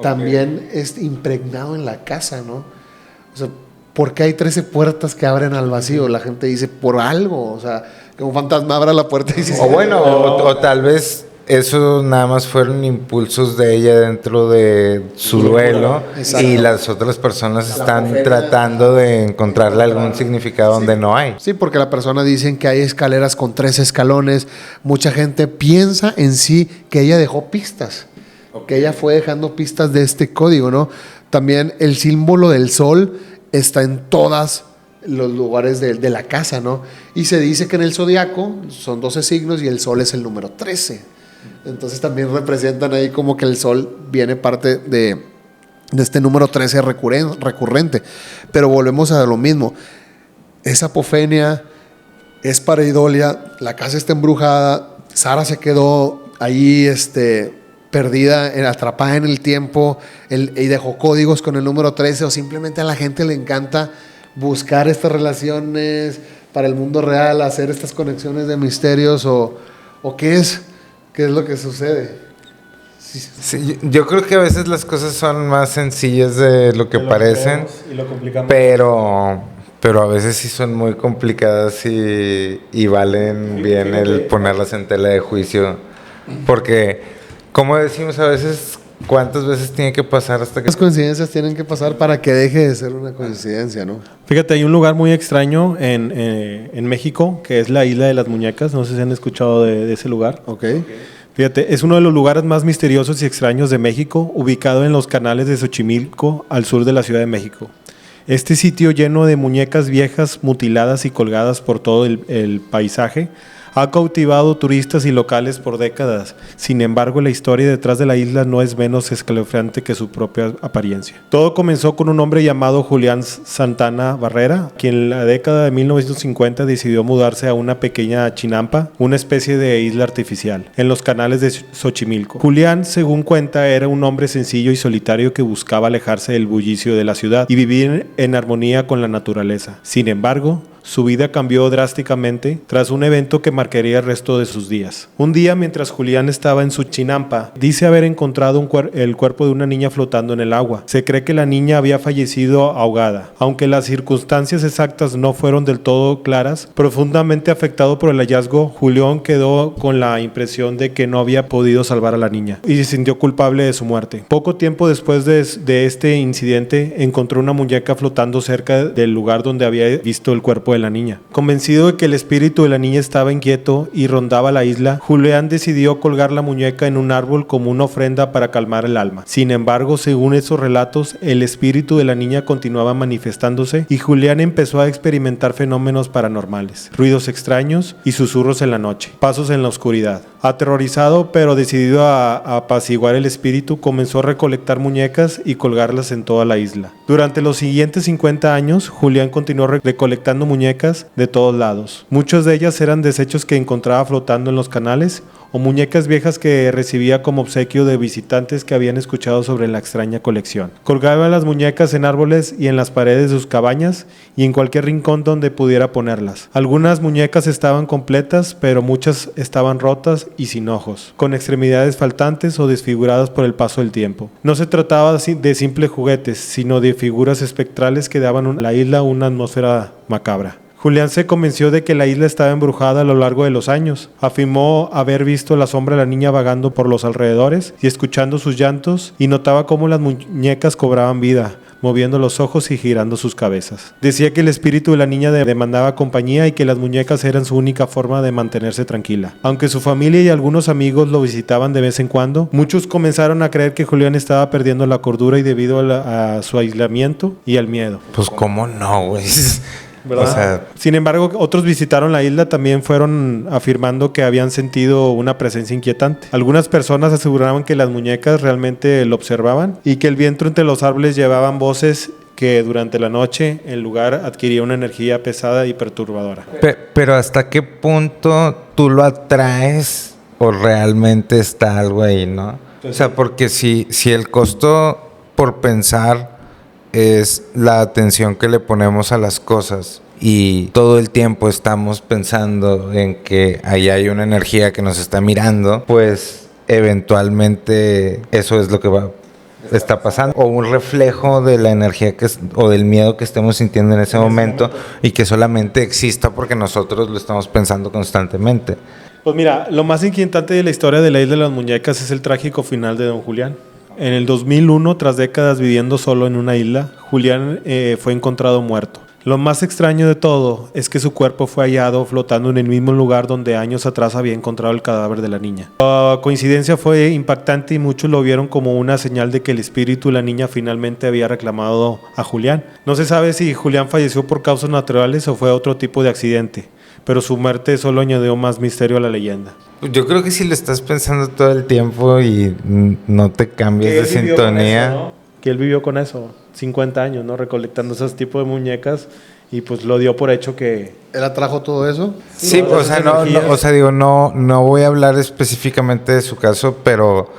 Speaker 1: también impregnado en la casa, ¿no? O sea, ¿por qué hay 13 puertas que abren al vacío? La gente dice, por algo, o sea, que un fantasma abra la puerta y dice...
Speaker 3: O tal vez eso nada más fueron impulsos de ella dentro de su duelo. Exacto. Y las otras personas están tratando de encontrarle algún significado donde no hay.
Speaker 1: Sí, porque la persona dicen que hay escaleras con 3 escalones. Mucha gente piensa en sí que ella dejó pistas. Que ella fue dejando pistas de este código, ¿no? También el símbolo del sol está en todos los lugares de la casa, ¿no? Y se dice que en el zodiaco son 12 signos y el sol es el número 13. Entonces también representan ahí como que el sol viene parte de este número 13 recurrente. Pero volvemos a lo mismo. Es apofenia, es pareidolia, la casa está embrujada, Sara se quedó ahí, perdida, atrapada en el tiempo, y dejó códigos con el número 13, o simplemente a la gente le encanta buscar estas relaciones para el mundo real, hacer estas conexiones de misterios, o qué es lo que sucede.
Speaker 3: Sí, yo creo que a veces las cosas son más sencillas de lo que parecen,
Speaker 2: y lo complicamos.
Speaker 3: Pero a veces sí son muy complicadas y valen bien el ponerlas en tela de juicio, porque como decimos a veces, ¿cuántas veces tiene que pasar hasta que...?
Speaker 1: Las coincidencias tienen que pasar para que deje de ser una coincidencia, ¿no?
Speaker 2: Fíjate, hay un lugar muy extraño en México, que es la Isla de las Muñecas. No sé si han escuchado de ese lugar.
Speaker 1: Okay.
Speaker 2: Fíjate, es uno de los lugares más misteriosos y extraños de México, ubicado en los canales de Xochimilco, al sur de la Ciudad de México. Este sitio, lleno de muñecas viejas, mutiladas y colgadas por todo el paisaje, ha cautivado turistas y locales por décadas. Sin embargo, la historia detrás de la isla no es menos escalofriante que su propia apariencia. Todo comenzó con un hombre llamado Julián Santana Barrera, quien en la década de 1950 decidió mudarse a una pequeña chinampa, una especie de isla artificial, en los canales de Xochimilco. Julián, según cuenta, era un hombre sencillo y solitario que buscaba alejarse del bullicio de la ciudad y vivir en armonía con la naturaleza. Sin embargo, su vida cambió drásticamente tras un evento que marcaría el resto de sus días. Un día, mientras Julián estaba en su chinampa, dice haber encontrado el cuerpo de una niña flotando en el agua. Se cree que la niña había fallecido ahogada. Aunque las circunstancias exactas no fueron del todo claras, profundamente afectado por el hallazgo, Julián quedó con la impresión de que no había podido salvar a la niña y se sintió culpable de su muerte. Poco tiempo después de este incidente, encontró una muñeca flotando cerca del lugar donde había visto el cuerpo de la niña. Convencido de que el espíritu de la niña estaba inquieto y rondaba la isla, Julián decidió colgar la muñeca en un árbol como una ofrenda para calmar el alma. Sin embargo, según esos relatos, el espíritu de la niña continuaba manifestándose y Julián empezó a experimentar fenómenos paranormales, ruidos extraños y susurros en la noche, pasos en la oscuridad. Aterrorizado pero decidido a apaciguar el espíritu, comenzó a recolectar muñecas y colgarlas en toda la isla. Durante los siguientes 50 años, Julián continuó recolectando muñecas de todos lados. Muchas de ellas eran desechos que encontraba flotando en los canales o muñecas viejas que recibía como obsequio de visitantes que habían escuchado sobre la extraña colección. Colgaba las muñecas en árboles y en las paredes de sus cabañas y en cualquier rincón donde pudiera ponerlas. Algunas muñecas estaban completas, pero muchas estaban rotas y sin ojos, con extremidades faltantes o desfiguradas por el paso del tiempo. No se trataba de simples juguetes, sino de figuras espectrales que daban a la isla una atmósfera macabra. Julián se convenció de que la isla estaba embrujada a lo largo de los años. Afirmó haber visto la sombra de la niña vagando por los alrededores y escuchando sus llantos, y notaba cómo las muñecas cobraban vida, moviendo los ojos y girando sus cabezas. Decía que el espíritu de la niña demandaba compañía y que las muñecas eran su única forma de mantenerse tranquila. Aunque su familia y algunos amigos lo visitaban de vez en cuando, muchos comenzaron a creer que Julián estaba perdiendo la cordura y debido a su aislamiento y al miedo.
Speaker 3: Pues cómo no, güey.
Speaker 2: ¿Verdad? O sea, sin embargo, otros visitaron la isla también fueron afirmando que habían sentido una presencia inquietante. Algunas personas aseguraban que las muñecas realmente lo observaban y que el viento entre los árboles llevaban voces que durante la noche el lugar adquiría una energía pesada y perturbadora.
Speaker 3: Pero ¿hasta qué punto tú lo atraes o realmente está algo ahí, no? Entonces, o sea, porque si el costo por pensar es la atención que le ponemos a las cosas y todo el tiempo estamos pensando en que ahí hay una energía que nos está mirando, pues eventualmente eso es lo que está pasando, o un reflejo de la energía o del miedo que estemos sintiendo en ese momento y que solamente exista porque nosotros lo estamos pensando constantemente.
Speaker 2: Pues mira, lo más inquietante de la historia de la Isla de las Muñecas es el trágico final de don Julián. En el 2001, tras décadas viviendo solo en una isla, Julián fue encontrado muerto. Lo más extraño de todo es que su cuerpo fue hallado flotando en el mismo lugar donde años atrás había encontrado el cadáver de la niña. La coincidencia fue impactante y muchos lo vieron como una señal de que el espíritu de la niña finalmente había reclamado a Julián. No se sabe si Julián falleció por causas naturales o fue otro tipo de accidente, pero su muerte solo añadió más misterio a la leyenda.
Speaker 3: Yo creo que si lo estás pensando todo el tiempo y no te cambias de sintonía.
Speaker 2: Eso, ¿no? Que él vivió con eso, 50 años, ¿no? Recolectando esos tipos de muñecas y pues lo dio por hecho que...
Speaker 1: ¿Él atrajo todo eso?
Speaker 3: Sí, o sea, no voy a hablar específicamente de su caso, pero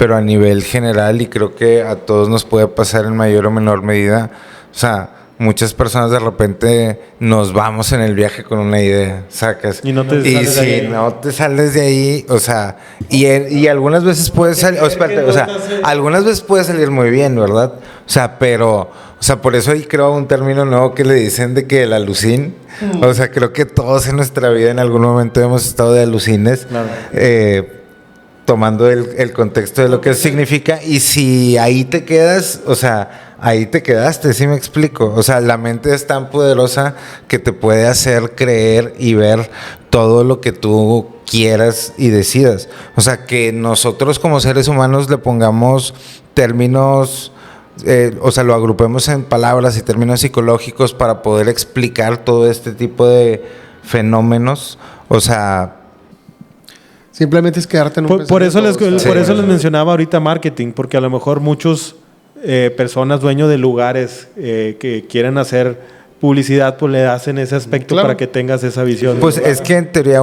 Speaker 3: a nivel general, y creo que a todos nos puede pasar en mayor o menor medida. O sea, muchas personas de repente nos vamos en el viaje con una idea, sacas.
Speaker 2: Y no te
Speaker 3: sales de ahí. No te sales de ahí, o sea, y algunas veces puede salir, algunas veces puede salir muy bien, ¿verdad? O sea, pero, por eso ahí creo un término nuevo que le dicen de que el alucín. O sea, creo que todos en nuestra vida en algún momento hemos estado de alucines. Claro. Tomando el contexto de lo que significa, y si ahí te quedas, o sea, ahí te quedaste, ¿sí me explico? O sea, la mente es tan poderosa que te puede hacer creer y ver todo lo que tú quieras y decidas. O sea, que nosotros como seres humanos le pongamos términos, o sea, lo agrupemos en palabras y términos psicológicos para poder explicar todo este tipo de fenómenos, o sea...
Speaker 1: Simplemente es quedarte en un
Speaker 2: por eso les mencionaba ahorita marketing, porque a lo mejor muchos personas dueños de lugares que quieren hacer publicidad, pues le hacen ese aspecto, claro, para que tengas esa visión.
Speaker 3: Pues es que en teoría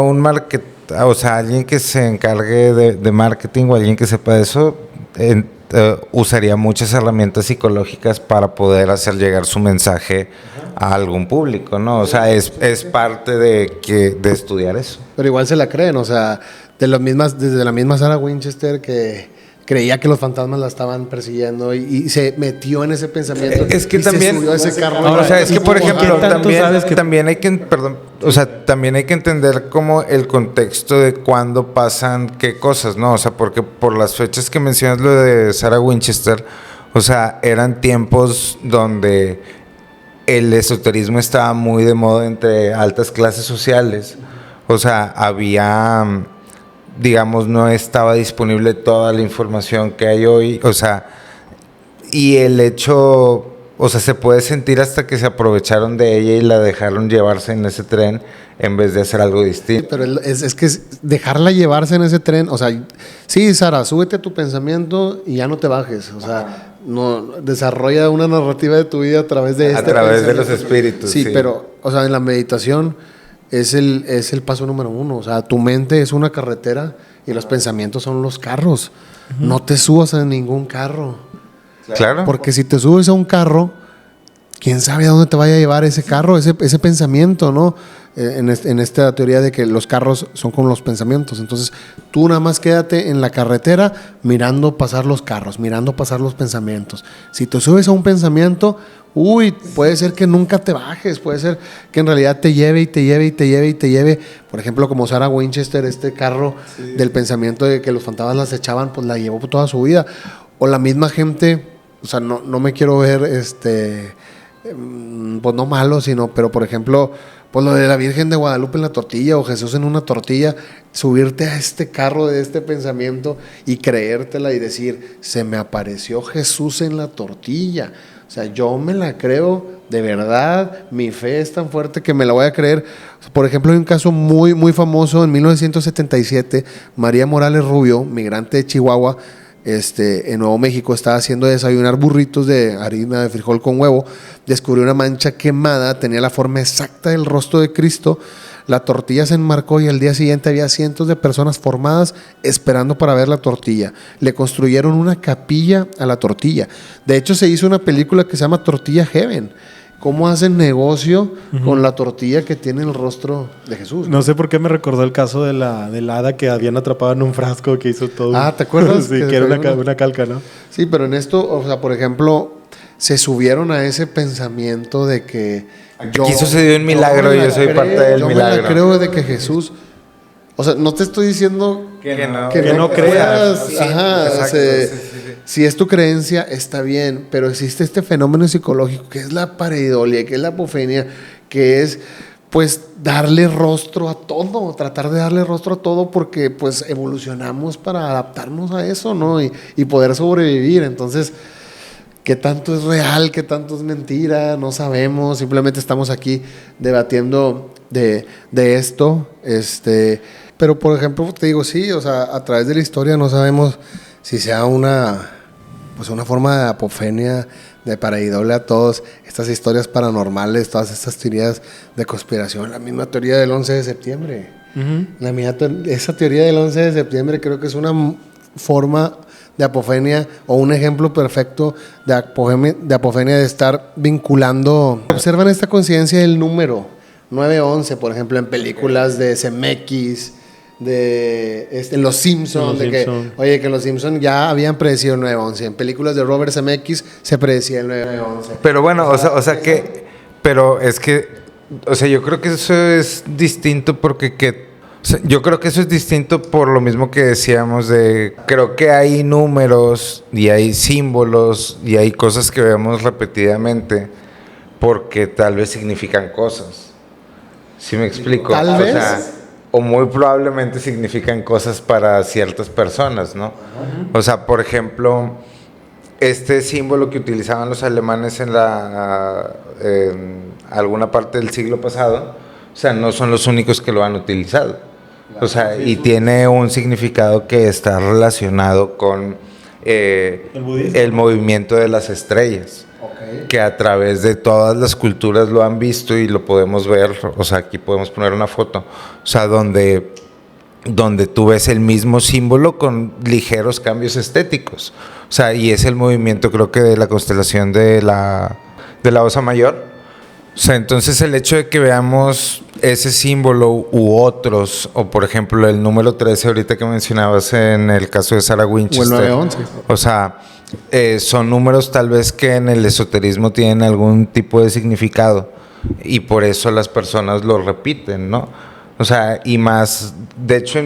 Speaker 3: alguien que se encargue de marketing o alguien que sepa de eso, usaría muchas herramientas psicológicas para poder hacer llegar su mensaje a algún público, ¿no? O sea, es parte de estudiar eso.
Speaker 1: Pero igual se la creen, o sea, desde la misma Sarah Winchester que creía que los fantasmas la estaban persiguiendo y se metió en ese pensamiento.
Speaker 3: Es que también
Speaker 1: se subió a ese carro.
Speaker 3: O sea, es que por ejemplo, también hay que entender como el contexto de cuándo pasan qué cosas, ¿no? O sea, porque por las fechas que mencionas lo de Sarah Winchester, o sea, eran tiempos donde el esoterismo estaba muy de moda entre altas clases sociales. O sea, había, digamos, no estaba disponible toda la información que hay hoy. O sea, y el hecho, o sea, se puede sentir hasta que se aprovecharon de ella y la dejaron llevarse en ese tren en vez de hacer algo distinto.
Speaker 1: Pero es que dejarla llevarse en ese tren, o sea, sí, Sara, súbete a tu pensamiento y ya no te bajes, o sea, no desarrolla una narrativa de tu vida a través de
Speaker 3: a través de los espíritus.
Speaker 1: Sí, pero, o sea, en la meditación es el paso número 1, o sea, tu mente es una carretera y los pensamientos son los carros. No te subas a ningún carro.
Speaker 3: Claro.
Speaker 1: Porque si te subes a un carro, quién sabe a dónde te vaya a llevar ese carro, ese pensamiento, ¿no? En esta teoría de que los carros son como los pensamientos. Entonces, tú nada más quédate en la carretera mirando pasar los carros, mirando pasar los pensamientos. Si te subes a un pensamiento, puede ser que nunca te bajes, puede ser que en realidad te lleve y te lleve y te lleve y te lleve. Por ejemplo, como Sarah Winchester, este carro del pensamiento de que los fantasmas las echaban, pues la llevó toda su vida. O la misma gente, o sea, no me quiero ver, pues no malo, pero por ejemplo, pues lo de la Virgen de Guadalupe en la tortilla o Jesús en una tortilla, subirte a este carro de este pensamiento y creértela y decir, se me apareció Jesús en la tortilla. O sea, yo me la creo de verdad, mi fe es tan fuerte que me la voy a creer. Por ejemplo, hay un caso muy, muy famoso en 1977, María Morales Rubio, migrante de Chihuahua, en Nuevo México, estaba haciendo desayunar burritos de harina de frijol con huevo, descubrió una mancha quemada, tenía la forma exacta del rostro de Cristo, la tortilla se enmarcó y al día siguiente había cientos de personas formadas esperando para ver la tortilla. Le construyeron una capilla a la tortilla. De hecho, se hizo una película que se llama Tortilla Heaven. ¿Cómo hacen negocio con la tortilla que tiene el rostro de Jesús?
Speaker 2: No sé por qué me recordó el caso de la hada que habían atrapado en un frasco que hizo todo.
Speaker 1: Ah, ¿te acuerdas?
Speaker 2: Sí, que era una calca, ¿no?
Speaker 1: Sí, pero en esto, o sea, por ejemplo, se subieron a ese pensamiento de que
Speaker 3: aquí sucedió un milagro y yo soy parte del milagro.
Speaker 1: Yo me la creo de que Jesús... O sea, no te estoy diciendo
Speaker 3: que
Speaker 2: no creas.
Speaker 1: Sí, ajá, exacto, si es tu creencia, está bien, pero existe este fenómeno psicológico que es la pareidolia, que es la apofenia, que es pues darle rostro a todo, tratar de darle rostro a todo porque pues evolucionamos para adaptarnos a eso, ¿no? Y poder sobrevivir. Entonces, ¿qué tanto es real? ¿Qué tanto es mentira? No sabemos, simplemente estamos aquí debatiendo de esto, pero por ejemplo, te digo, sí, o sea, a través de la historia no sabemos si sea una forma de apofenia, de pareidolia a todas estas historias paranormales, todas estas teorías de conspiración, la misma teoría del 11 de septiembre. Esa teoría del 11 de septiembre creo que es una forma de apofenia o un ejemplo perfecto de apofenia de estar vinculando. Observan esta coincidencia del número 9-11, por ejemplo, en películas de CMX, en Los Simpson, que Los Simpson ya habían predecido el 9-11. En películas de Robert Zemeckis se predecía el 9-11.
Speaker 3: Pero bueno, pero es que, o sea, yo creo que eso es distinto porque yo creo que eso es distinto por lo mismo que decíamos creo que hay números y hay símbolos y hay cosas que vemos repetidamente porque tal vez significan cosas. ¿Sí me explico?
Speaker 1: Tal vez.
Speaker 3: O muy probablemente significan cosas para ciertas personas, ¿no? O sea, por ejemplo, este símbolo que utilizaban los alemanes en alguna parte del siglo pasado, o sea, no son los únicos que lo han utilizado. O sea, y tiene un significado que está relacionado con el movimiento de las estrellas. Que a través de todas las culturas lo han visto y lo podemos ver, o sea, aquí podemos poner una foto, o sea, donde tú ves el mismo símbolo con ligeros cambios estéticos, o sea, y es el movimiento creo que de la constelación de la Osa Mayor, o sea, entonces el hecho de que veamos ese símbolo u otros, o por ejemplo el número 13 ahorita que mencionabas en el caso de Sarah Winchester,
Speaker 1: o el 9-11.
Speaker 3: O sea, son números tal vez que en el esoterismo tienen algún tipo de significado y por eso las personas lo repiten, ¿no? O sea, y más, de hecho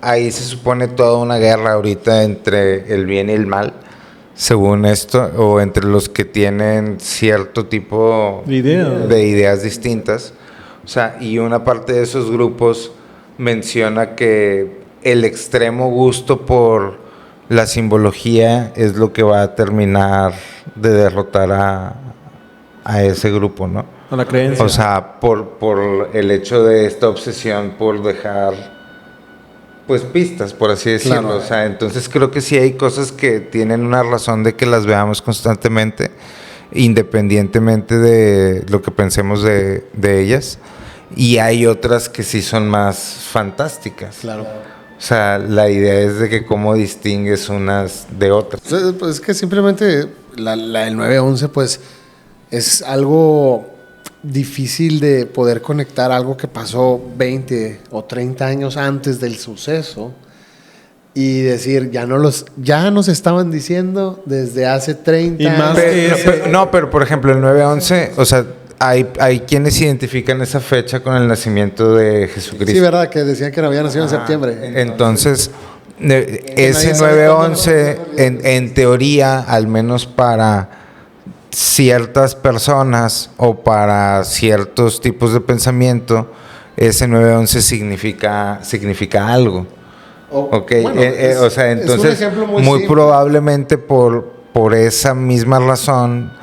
Speaker 3: ahí se supone toda una guerra ahorita entre el bien y el mal, según esto, o entre los que tienen cierto tipo de ideas distintas. O sea, y una parte de esos grupos menciona que el extremo gusto por la simbología es lo que va a terminar de derrotar a ese grupo, ¿no?
Speaker 2: A la creencia.
Speaker 3: O sea, por el hecho de esta obsesión por dejar, pues, pistas, por así decirlo.
Speaker 1: Claro.
Speaker 3: O sea, entonces creo que sí hay cosas que tienen una razón de que las veamos constantemente, independientemente de lo que pensemos de ellas. Y hay otras que sí son más fantásticas.
Speaker 1: Claro.
Speaker 3: O sea, la idea es de que cómo distingues unas de otras.
Speaker 1: Pues es que simplemente la del 9/11 pues es algo difícil de poder conectar algo que pasó 20 o 30 años antes del suceso y decir, ya nos estaban diciendo desde hace 30
Speaker 2: Y más
Speaker 1: años.
Speaker 3: Pero por ejemplo, el 9/11, o sea, hay quienes identifican esa fecha con el nacimiento de Jesucristo.
Speaker 1: Sí, verdad, que decían que no había nacido en septiembre.
Speaker 3: Entonces, ese 9/11, en teoría, al menos para ciertas personas o para ciertos tipos de pensamiento, ese 9/11 significa algo. Okay.
Speaker 1: Bueno,
Speaker 3: o sea, entonces,
Speaker 1: es un ejemplo muy
Speaker 3: muy
Speaker 1: simple.
Speaker 3: probablemente por esa misma razón,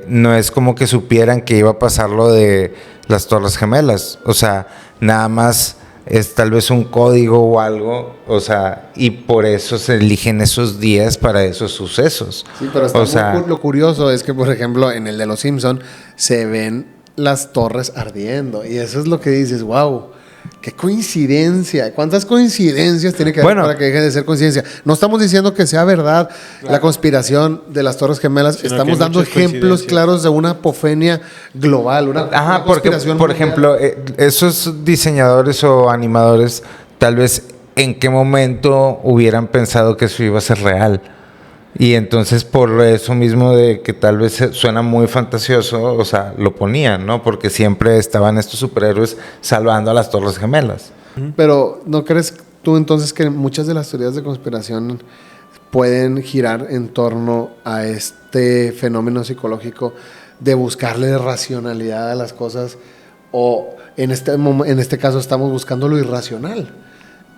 Speaker 3: no es como que supieran que iba a pasar lo de las Torres Gemelas. O sea, nada más es tal vez un código o algo, o sea, y por eso se eligen esos días para esos sucesos.
Speaker 1: Sí, pero lo curioso es que, por ejemplo, en el de Los Simpson se ven las torres ardiendo y eso es lo que dices, wow. ¡Qué coincidencia! ¿Cuántas coincidencias tiene que haber para que deje de ser coincidencia? No estamos diciendo que sea verdad la conspiración de las Torres Gemelas.
Speaker 2: Sino
Speaker 1: estamos dando ejemplos claros de una apofenia global. Una conspiración
Speaker 3: por
Speaker 1: mundial.
Speaker 3: ejemplo, esos diseñadores o animadores, tal vez en qué momento hubieran pensado que eso iba a ser real. Y entonces por eso mismo de que tal vez suena muy fantasioso, o sea, lo ponían, ¿no? Porque siempre estaban estos superhéroes salvando a las Torres Gemelas.
Speaker 1: Pero ¿no crees tú entonces que muchas de las teorías de conspiración pueden girar en torno a este fenómeno psicológico de buscarle racionalidad a las cosas? O en este caso estamos buscando lo irracional,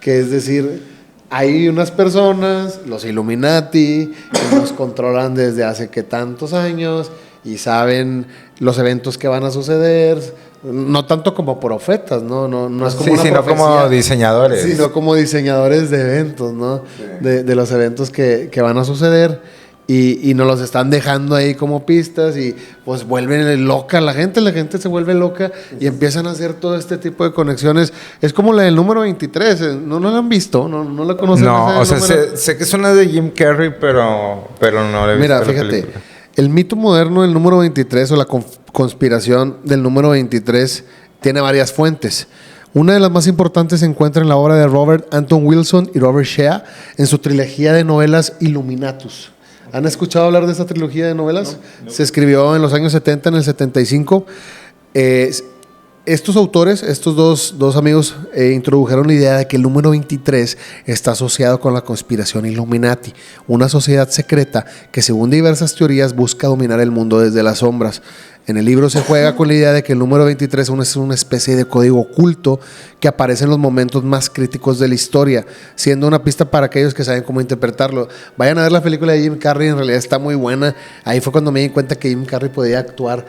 Speaker 1: que es decir, hay unas personas, los Illuminati, que nos controlan desde hace que tantos años y saben los eventos que van a suceder, no tanto como profetas, no es como una
Speaker 3: sino
Speaker 1: profecía,
Speaker 3: como diseñadores.
Speaker 1: sino como diseñadores de eventos, ¿no? Sí. De los eventos que van a suceder. Y nos los están dejando ahí como pistas y pues vuelven loca la gente se vuelve loca y empiezan a hacer todo este tipo de conexiones. Es como la del número 23, ¿no la han visto? ¿No la conocen?
Speaker 3: No, o sea, sé que es una de Jim Carrey, pero no la he visto.
Speaker 1: Mira, fíjate, el mito moderno del número 23 o la conspiración del número 23 tiene varias fuentes. Una de las más importantes se encuentra en la obra de Robert Anton Wilson y Robert Shea en su trilogía de novelas Illuminatus. ¿Han escuchado hablar de esta trilogía de novelas? No. Se escribió en los años 70, en el 75. Estos autores, estos dos amigos, introdujeron la idea de que el número 23 está asociado con la conspiración Illuminati, una sociedad secreta que, según diversas teorías, busca dominar el mundo desde las sombras. En el libro se juega con la idea de que el número 23 es una especie de código oculto que aparece en los momentos más críticos de la historia, siendo una pista para aquellos que saben cómo interpretarlo. Vayan a ver la película de Jim Carrey, en realidad está muy buena. Ahí fue cuando me di cuenta que Jim Carrey podía actuar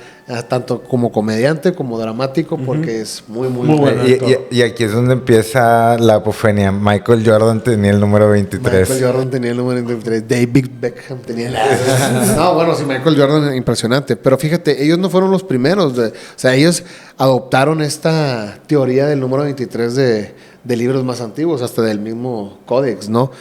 Speaker 1: tanto como comediante como dramático, porque es muy bueno.
Speaker 3: Y aquí es donde empieza la apofenia. Michael Jordan tenía el número 23.
Speaker 1: Michael Jordan tenía el número 23. David Beckham tenía el... No, bueno, sí, Michael Jordan, impresionante. Pero fíjate, ellos no fueron los primeros. O sea, ellos adoptaron esta teoría del número 23 de libros más antiguos, hasta del mismo Codex, ¿no?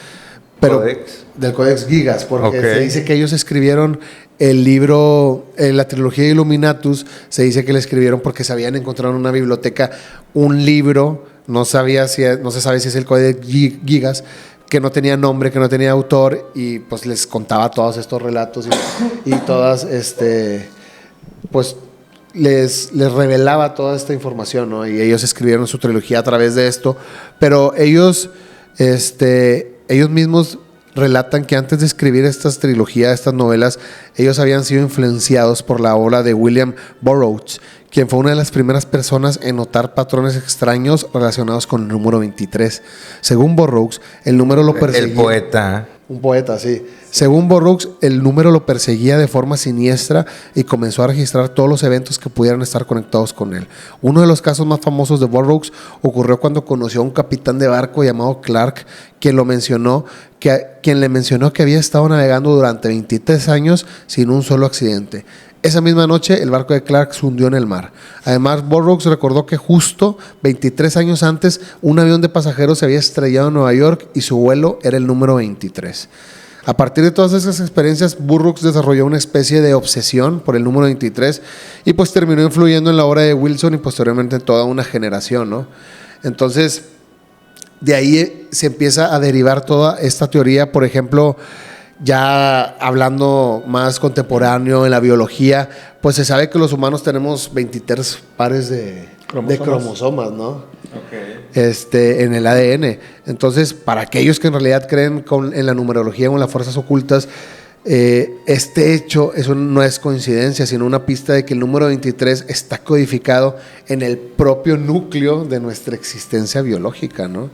Speaker 1: Pero ¿Codex? Del Codex Gigas, porque se dice que ellos escribieron el libro, la trilogía Illuminatus, se dice que la escribieron porque se habían encontrado en una biblioteca un libro, no se sabe si es el Codex Gigas, que no tenía nombre, que no tenía autor, y pues les contaba todos estos relatos y todas, pues les revelaba toda esta información, ¿no? Y ellos escribieron su trilogía a través de esto, pero ellos mismos relatan que antes de escribir estas trilogías, estas novelas, ellos habían sido influenciados por la obra de William Burroughs, quien fue una de las primeras personas en notar patrones extraños relacionados con el número 23. Según Burroughs, el número lo perseguía.
Speaker 3: El poeta.
Speaker 1: Un poeta, sí. Según Burroughs, el número lo perseguía de forma siniestra y comenzó a registrar todos los eventos que pudieran estar conectados con él. Uno de los casos más famosos de Burroughs ocurrió cuando conoció a un capitán de barco llamado Clark, quien le mencionó que había estado navegando durante 23 años sin un solo accidente. Esa misma noche, el barco de Clark se hundió en el mar. Además, Burroughs recordó que justo 23 años antes, un avión de pasajeros se había estrellado en Nueva York y su vuelo era el número 23. A partir de todas esas experiencias, Burroughs desarrolló una especie de obsesión por el número 23 y pues terminó influyendo en la obra de Wilson y posteriormente en toda una generación, ¿no? Entonces, de ahí se empieza a derivar toda esta teoría. Por ejemplo, ya hablando más contemporáneo en la biología, pues se sabe que los humanos tenemos 23 pares de cromosomas, ¿no? Okay. En el ADN. Entonces, para aquellos que en realidad creen en la numerología o en las fuerzas ocultas, este hecho eso no es coincidencia, sino una pista de que el número 23 está codificado en el propio núcleo de nuestra existencia biológica, ¿no?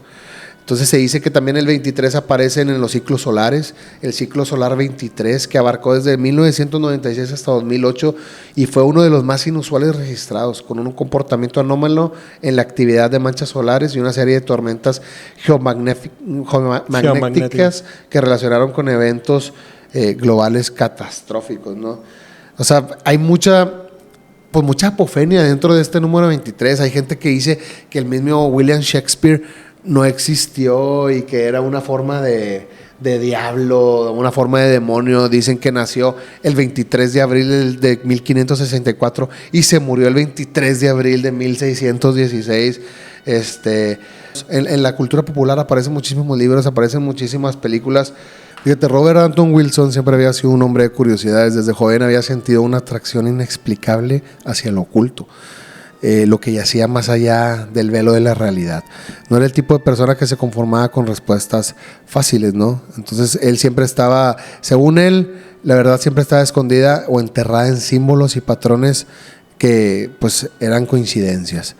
Speaker 1: Entonces se dice que también el 23 aparece en los ciclos solares, el ciclo solar 23, que abarcó desde 1996 hasta 2008 y fue uno de los más inusuales registrados, con un comportamiento anómalo en la actividad de manchas solares y una serie de tormentas geomagnéticas que relacionaron con eventos globales catastróficos, ¿no? O sea, hay mucha apofenia dentro de este número 23. Hay gente que dice que el mismo William Shakespeare no existió y que era una forma de diablo, una forma de demonio. Dicen que nació el 23 de abril de 1564 y se murió el 23 de abril de 1616. En la cultura popular aparecen muchísimos libros, aparecen muchísimas películas. Fíjate, Robert Anton Wilson siempre había sido un hombre de curiosidades. Desde joven había sentido una atracción inexplicable hacia lo oculto. Lo que yacía más allá del velo de la realidad. No era el tipo de persona que se conformaba con respuestas fáciles, ¿no? Entonces él siempre estaba, según él, la verdad siempre estaba escondida o enterrada en símbolos y patrones que pues eran coincidencias.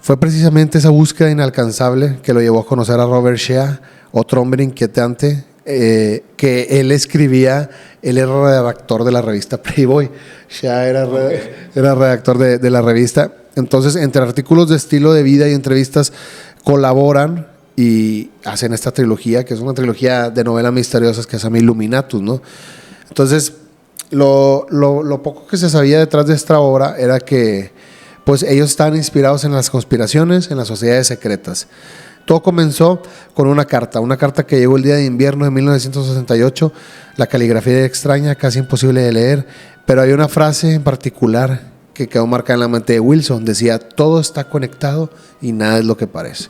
Speaker 1: Fue precisamente esa búsqueda inalcanzable que lo llevó a conocer a Robert Shea, otro hombre inquietante, que él escribía. Él era redactor de la revista Playboy. Shea era redactor de la revista. Entonces, entre artículos de estilo de vida y entrevistas, colaboran y hacen esta trilogía, que es una trilogía de novelas misteriosas que se llama Illuminatus, ¿no? Entonces, lo poco que se sabía detrás de esta obra era que pues ellos estaban inspirados en las conspiraciones, en las sociedades secretas. Todo comenzó con una carta que llegó el día de invierno de 1968. La caligrafía era extraña, casi imposible de leer, pero hay una frase en particular que quedó marcada en la mente de Wilson. Decía: todo está conectado y nada es lo que parece.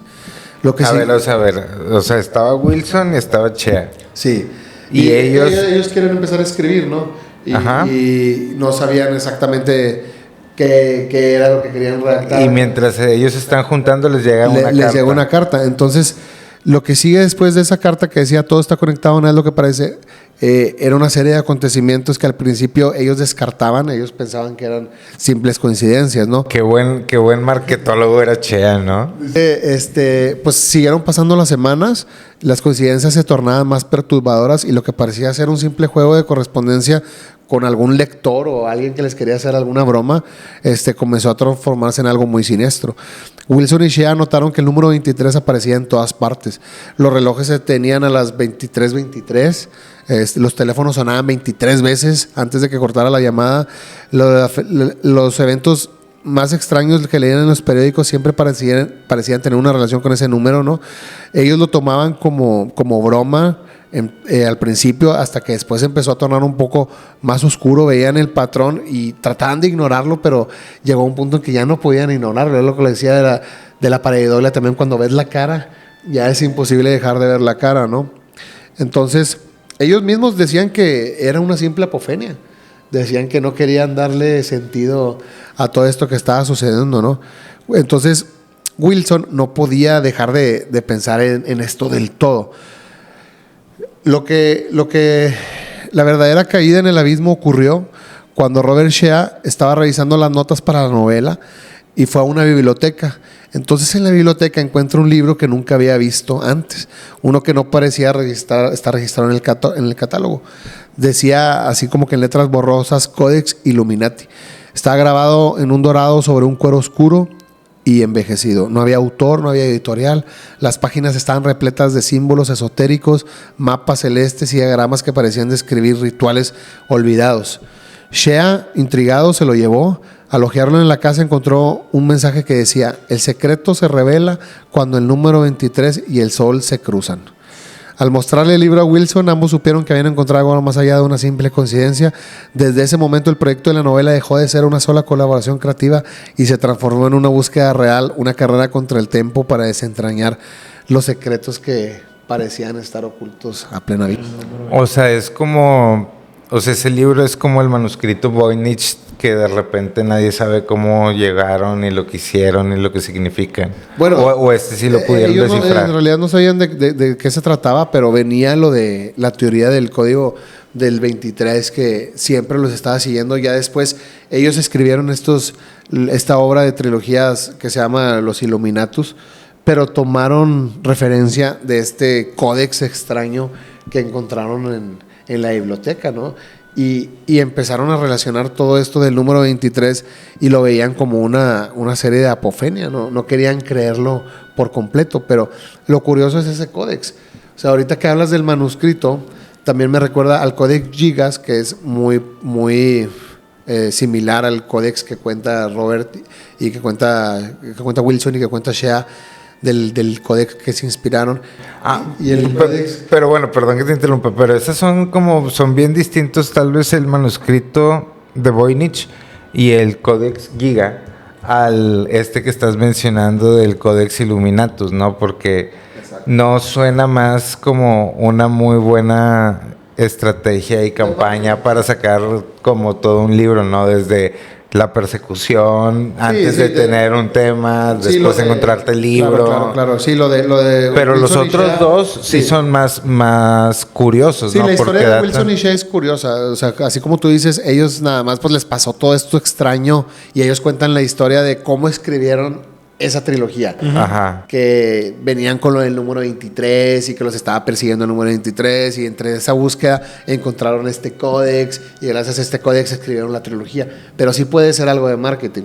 Speaker 1: O sea, estaba Wilson y estaba Shea. Sí. Y ellos quieren empezar a escribir, ¿no? Y no sabían exactamente qué era lo que querían redactar.
Speaker 3: Y mientras ellos están juntando les llega una carta.
Speaker 1: Les llegó una carta. Entonces, lo que sigue después de esa carta que decía todo está conectado, nada es lo que parece, era una serie de acontecimientos que al principio ellos descartaban. Ellos pensaban que eran simples coincidencias, ¿no?
Speaker 3: Qué buen marketólogo era Shea, ¿no?
Speaker 1: Pues siguieron pasando las semanas, las coincidencias se tornaban más perturbadoras y lo que parecía ser un simple juego de correspondencia con algún lector o alguien que les quería hacer alguna broma, comenzó a transformarse en algo muy siniestro. Wilson y Shea notaron que el número 23 aparecía en todas partes. Los relojes se tenían a las 23:23, los teléfonos sonaban 23 veces antes de que cortara la llamada. Los eventos más extraños que leían en los periódicos siempre parecían tener una relación con ese número, ¿no? Ellos lo tomaban como broma al principio, hasta que después empezó a tornar un poco más oscuro. Veían el patrón y trataban de ignorarlo, pero llegó un punto en que ya no podían ignorarlo. Es lo que le decía de la pareidolia también. Cuando ves la cara, ya es imposible dejar de ver la cara, ¿no? Entonces, ellos mismos decían que era una simple apofenia. Decían que no querían darle sentido a todo esto que estaba sucediendo, ¿no? Entonces, Wilson no podía dejar de pensar en esto del todo. La verdadera caída en el abismo ocurrió cuando Robert Shea estaba revisando las notas para la novela y fue a una biblioteca. Entonces en la biblioteca encuentra un libro que nunca había visto antes, uno que no parecía estar registrado en el catálogo. Decía así como que en letras borrosas, Codex Illuminati. Estaba grabado en un dorado sobre un cuero oscuro y envejecido. No había autor, no había editorial. Las páginas estaban repletas de símbolos esotéricos, mapas celestes y diagramas que parecían describir rituales olvidados. Shea, intrigado, se lo llevó. Al hojearlo en la casa encontró un mensaje que decía: el secreto se revela cuando el número 23 y el sol se cruzan. Al mostrarle el libro a Wilson, ambos supieron que habían encontrado algo más allá de una simple coincidencia. Desde ese momento el proyecto de la novela dejó de ser una sola colaboración creativa y se transformó en una búsqueda real, una carrera contra el tiempo para desentrañar los secretos que parecían estar ocultos a plena vista.
Speaker 3: O sea, ese libro es como el manuscrito Voynich, que de repente nadie sabe cómo llegaron, ni lo que hicieron, ni lo que significan.
Speaker 1: Bueno,
Speaker 3: o este sí lo pudieron
Speaker 1: ellos
Speaker 3: descifrar.
Speaker 1: En realidad no sabían de qué se trataba, pero venía lo de la teoría del código del 23 que siempre los estaba siguiendo. Ya después ellos escribieron esta obra de trilogías que se llama Los Illuminatus, pero tomaron referencia de este códex extraño que encontraron en la biblioteca, ¿no? Y empezaron a relacionar todo esto del número 23 y lo veían como una serie de apofenia, ¿no? No querían creerlo por completo, pero lo curioso es ese códex. O sea, ahorita que hablas del manuscrito, también me recuerda al códex Gigas, que es muy similar al códex que cuenta Robert y que cuenta Wilson y que cuenta Shea, del códex que se inspiraron.
Speaker 3: Y el códex... Pero bueno, perdón que te interrumpa, pero esos son bien distintos, tal vez el manuscrito de Voynich y el códex Giga al que estás mencionando del códex Illuminatus, ¿no? Porque no suena más como una muy buena estrategia y campaña para sacar como todo un libro, ¿no? Desde la persecución, antes de tener un tema, después encontrarte el libro.
Speaker 1: Claro. Sí, lo de
Speaker 3: pero
Speaker 1: Wilson
Speaker 3: los otros dos sí son más curiosos,
Speaker 1: sí,
Speaker 3: ¿no?
Speaker 1: La historia de Wilson y Shea es curiosa. O sea, así como tú dices, ellos nada más pues les pasó todo esto extraño y ellos cuentan la historia de cómo escribieron esa trilogía.
Speaker 3: Ajá.
Speaker 1: Que venían con lo del número 23 y que los estaba persiguiendo el número 23 y entre esa búsqueda encontraron este códex y gracias a este códex escribieron la trilogía. Pero sí puede ser algo de marketing.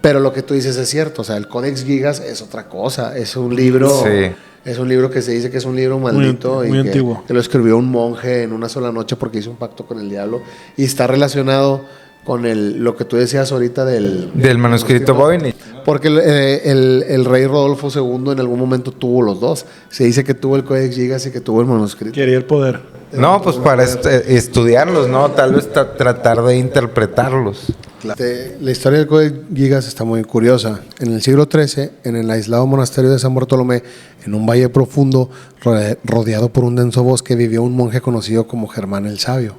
Speaker 1: Pero lo que tú dices es cierto. O sea, el Códex Gigas es otra cosa. Es un libro...
Speaker 3: Sí.
Speaker 1: Es un libro que se dice que es un libro maldito
Speaker 2: muy
Speaker 1: y
Speaker 2: antiguo.
Speaker 1: que lo escribió un monje en una sola noche porque hizo un pacto con el diablo y está relacionado con lo que tú decías ahorita del
Speaker 3: manuscrito Voynich.
Speaker 1: Porque el rey Rodolfo II en algún momento tuvo los dos. Se dice que tuvo el Códex Gigas y que tuvo el manuscrito.
Speaker 2: Quería el poder.
Speaker 3: No, pues para estudiarlos, ¿no? Tal vez tratar de interpretarlos.
Speaker 1: La historia del Códex Gigas está muy curiosa. En el siglo XIII, en el aislado monasterio de San Bartolomé, en un valle profundo, rodeado por un denso bosque, vivió un monje conocido como Germán el Sabio.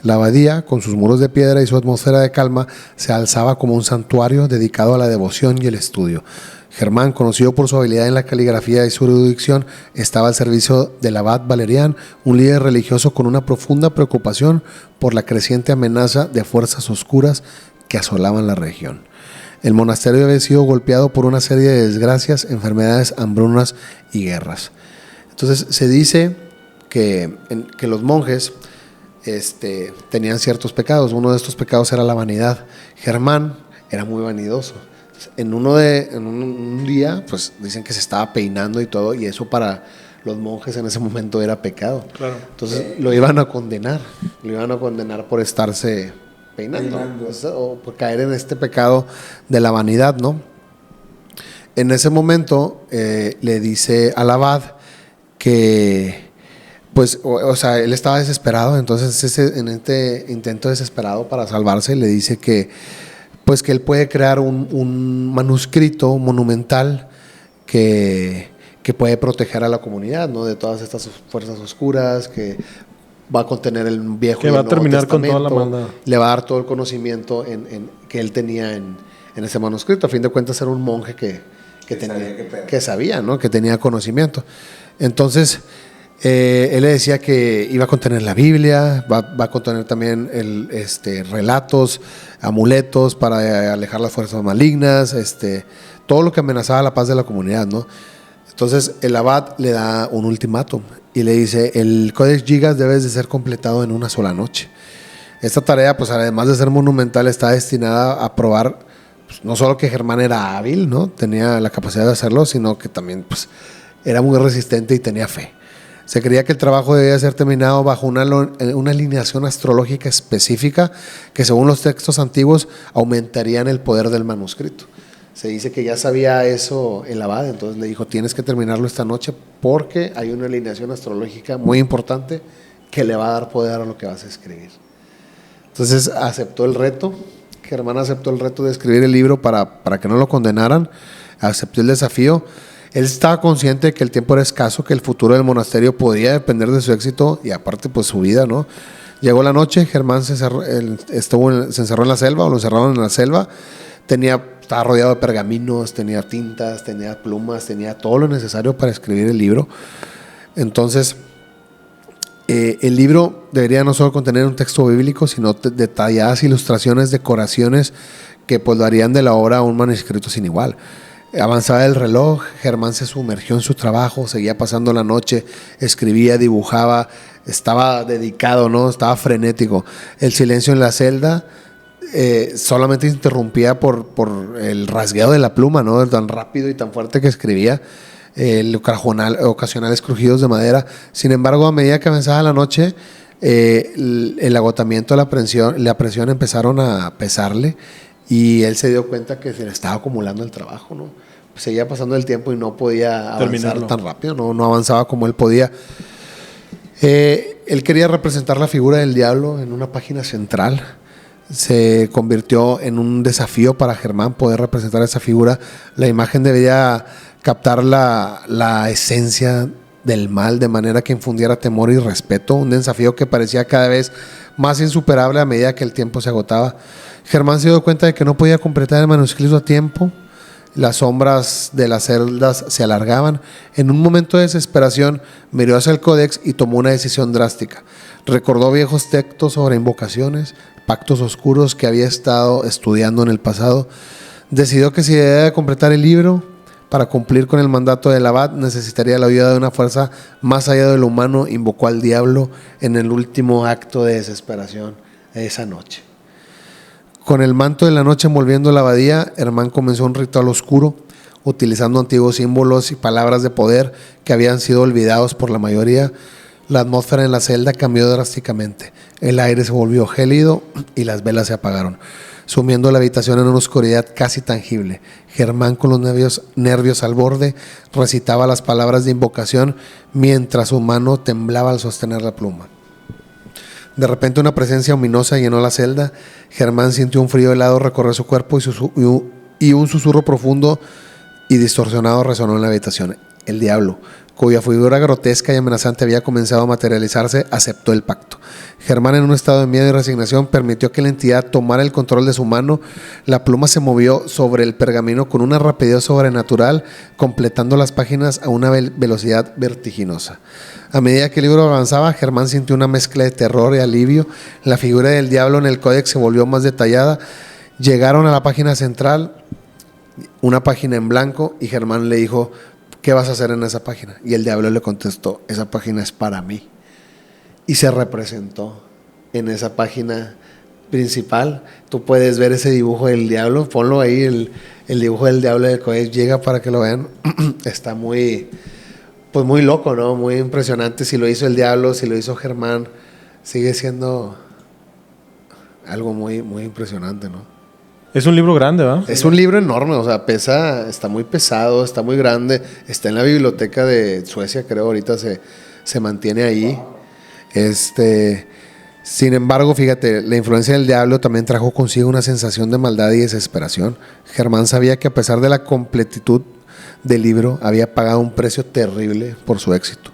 Speaker 1: La abadía, con sus muros de piedra y su atmósfera de calma, se alzaba como un santuario dedicado a la devoción y el estudio. Germán, conocido por su habilidad en la caligrafía y su erudición, estaba al servicio del abad Valerián, un líder religioso con una profunda preocupación por la creciente amenaza de fuerzas oscuras que asolaban la región. El monasterio había sido golpeado por una serie de desgracias, enfermedades, hambrunas y guerras. Entonces se dice que los monjes tenían ciertos pecados. Uno de estos pecados era la vanidad. Germán era muy vanidoso. En un día, pues dicen que se estaba peinando y todo, y eso para los monjes en ese momento era pecado. Claro. Entonces lo iban a condenar por estarse peinando. O por caer en este pecado de la vanidad, ¿no? En ese momento le dice al abad que pues, o sea, él estaba desesperado, entonces en este intento desesperado para salvarse le dice que pues que él puede crear un manuscrito monumental que puede proteger a la comunidad, ¿no? De todas estas fuerzas oscuras, que va a contener el viejo
Speaker 2: que va a terminar con toda la maldad.
Speaker 1: Le va a dar todo el conocimiento que él tenía en ese manuscrito. A fin de cuentas era un monje que sabía, ¿no? Que tenía conocimiento. Entonces Él le decía que iba a contener la Biblia, va a contener también relatos, amuletos para alejar las fuerzas malignas, todo lo que amenazaba la paz de la comunidad, ¿no? Entonces el abad le da un ultimátum y le dice: el Codex Gigas debe de ser completado en una sola noche. Esta tarea, pues además de ser monumental, está destinada a probar, pues, no solo que Germán era hábil, ¿no? Tenía la capacidad de hacerlo, sino que también, pues, era muy resistente y tenía fe. Se creía que el trabajo debía ser terminado bajo una alineación astrológica específica que, según los textos antiguos, aumentarían el poder del manuscrito. Se dice que ya sabía eso el abad, entonces le dijo: tienes que terminarlo esta noche porque hay una alineación astrológica muy importante que le va a dar poder a lo que vas a escribir. Entonces aceptó el reto. Germán aceptó el reto de escribir el libro para que no lo condenaran. Aceptó el desafío. Él estaba consciente de que el tiempo era escaso, que el futuro del monasterio podía depender de su éxito y aparte pues su vida, ¿no? Llegó la noche, Germán se encerró en la selva, o lo encerraron en la selva. Estaba rodeado de pergaminos, tenía tintas, tenía plumas, tenía todo lo necesario para escribir el libro. Entonces, el libro debería no solo contener un texto bíblico, sino detalladas ilustraciones, decoraciones que pues lo harían de la obra un manuscrito sin igual. Avanzaba el reloj, Germán se sumergió en su trabajo, seguía pasando la noche, escribía, dibujaba, estaba dedicado, ¿no? Estaba frenético. El silencio en la celda solamente se interrumpía por el rasgueo de la pluma, ¿no? Tan rápido y tan fuerte que escribía, ocasionales crujidos de madera. Sin embargo, a medida que avanzaba la noche, el agotamiento, la presión empezaron a pesarle. Y él se dio cuenta que se le estaba acumulando el trabajo, ¿no? Seguía pasando el tiempo y no podía avanzar tan rápido, no avanzaba como él podía. Él quería representar la figura del diablo en una página central. Se convirtió en un desafío para Germán poder representar esa figura. La imagen debía captar la esencia del mal de manera que infundiera temor y respeto. Un desafío que parecía cada vez más insuperable a medida que el tiempo se agotaba. Germán se dio cuenta de que no podía completar el manuscrito a tiempo. Las sombras de las celdas se alargaban. En un momento de desesperación, miró hacia el códex y tomó una decisión drástica. Recordó viejos textos sobre invocaciones, pactos oscuros que había estado estudiando en el pasado. Decidió que si debía completar el libro, para cumplir con el mandato del abad, necesitaría la ayuda de una fuerza más allá de lo humano. Invocó al diablo en el último acto de desesperación esa noche. Con el manto de la noche envolviendo la abadía, Germán comenzó un ritual oscuro, utilizando antiguos símbolos y palabras de poder que habían sido olvidados por la mayoría. La atmósfera en la celda cambió drásticamente. El aire se volvió gélido y las velas se apagaron, sumiendo la habitación en una oscuridad casi tangible. Germán, con los nervios al borde, recitaba las palabras de invocación mientras su mano temblaba al sostener la pluma. De repente una presencia ominosa llenó la celda. Germán sintió un frío helado recorrer su cuerpo y un susurro profundo y distorsionado resonó en la habitación. El diablo, cuya figura grotesca y amenazante había comenzado a materializarse, aceptó el pacto. Germán, en un estado de miedo y resignación, permitió que la entidad tomara el control de su mano. La pluma se movió sobre el pergamino con una rapidez sobrenatural, completando las páginas a una velocidad vertiginosa. A medida que el libro avanzaba, Germán sintió una mezcla de terror y alivio. La figura del diablo en el códex se volvió más detallada. Llegaron a la página central, una página en blanco, y Germán le dijo: ¿qué vas a hacer en esa página? Y el diablo le contestó: esa página es para mí. Y se representó en esa página principal. Tú puedes ver ese dibujo del diablo, ponlo ahí, el dibujo del diablo del Codex llega para que lo vean. Está muy loco, ¿no? Muy impresionante. Si lo hizo el diablo, si lo hizo Germán, sigue siendo algo muy, muy impresionante, ¿no?
Speaker 2: Es un libro grande, ¿verdad?
Speaker 1: Es un libro enorme, o sea, está muy pesado, está muy grande. Está en la biblioteca de Suecia, creo, ahorita se mantiene ahí. Sin embargo, fíjate, la influencia del diablo también trajo consigo una sensación de maldad y desesperación. Germán sabía que a pesar de la completitud del libro, había pagado un precio terrible por su éxito.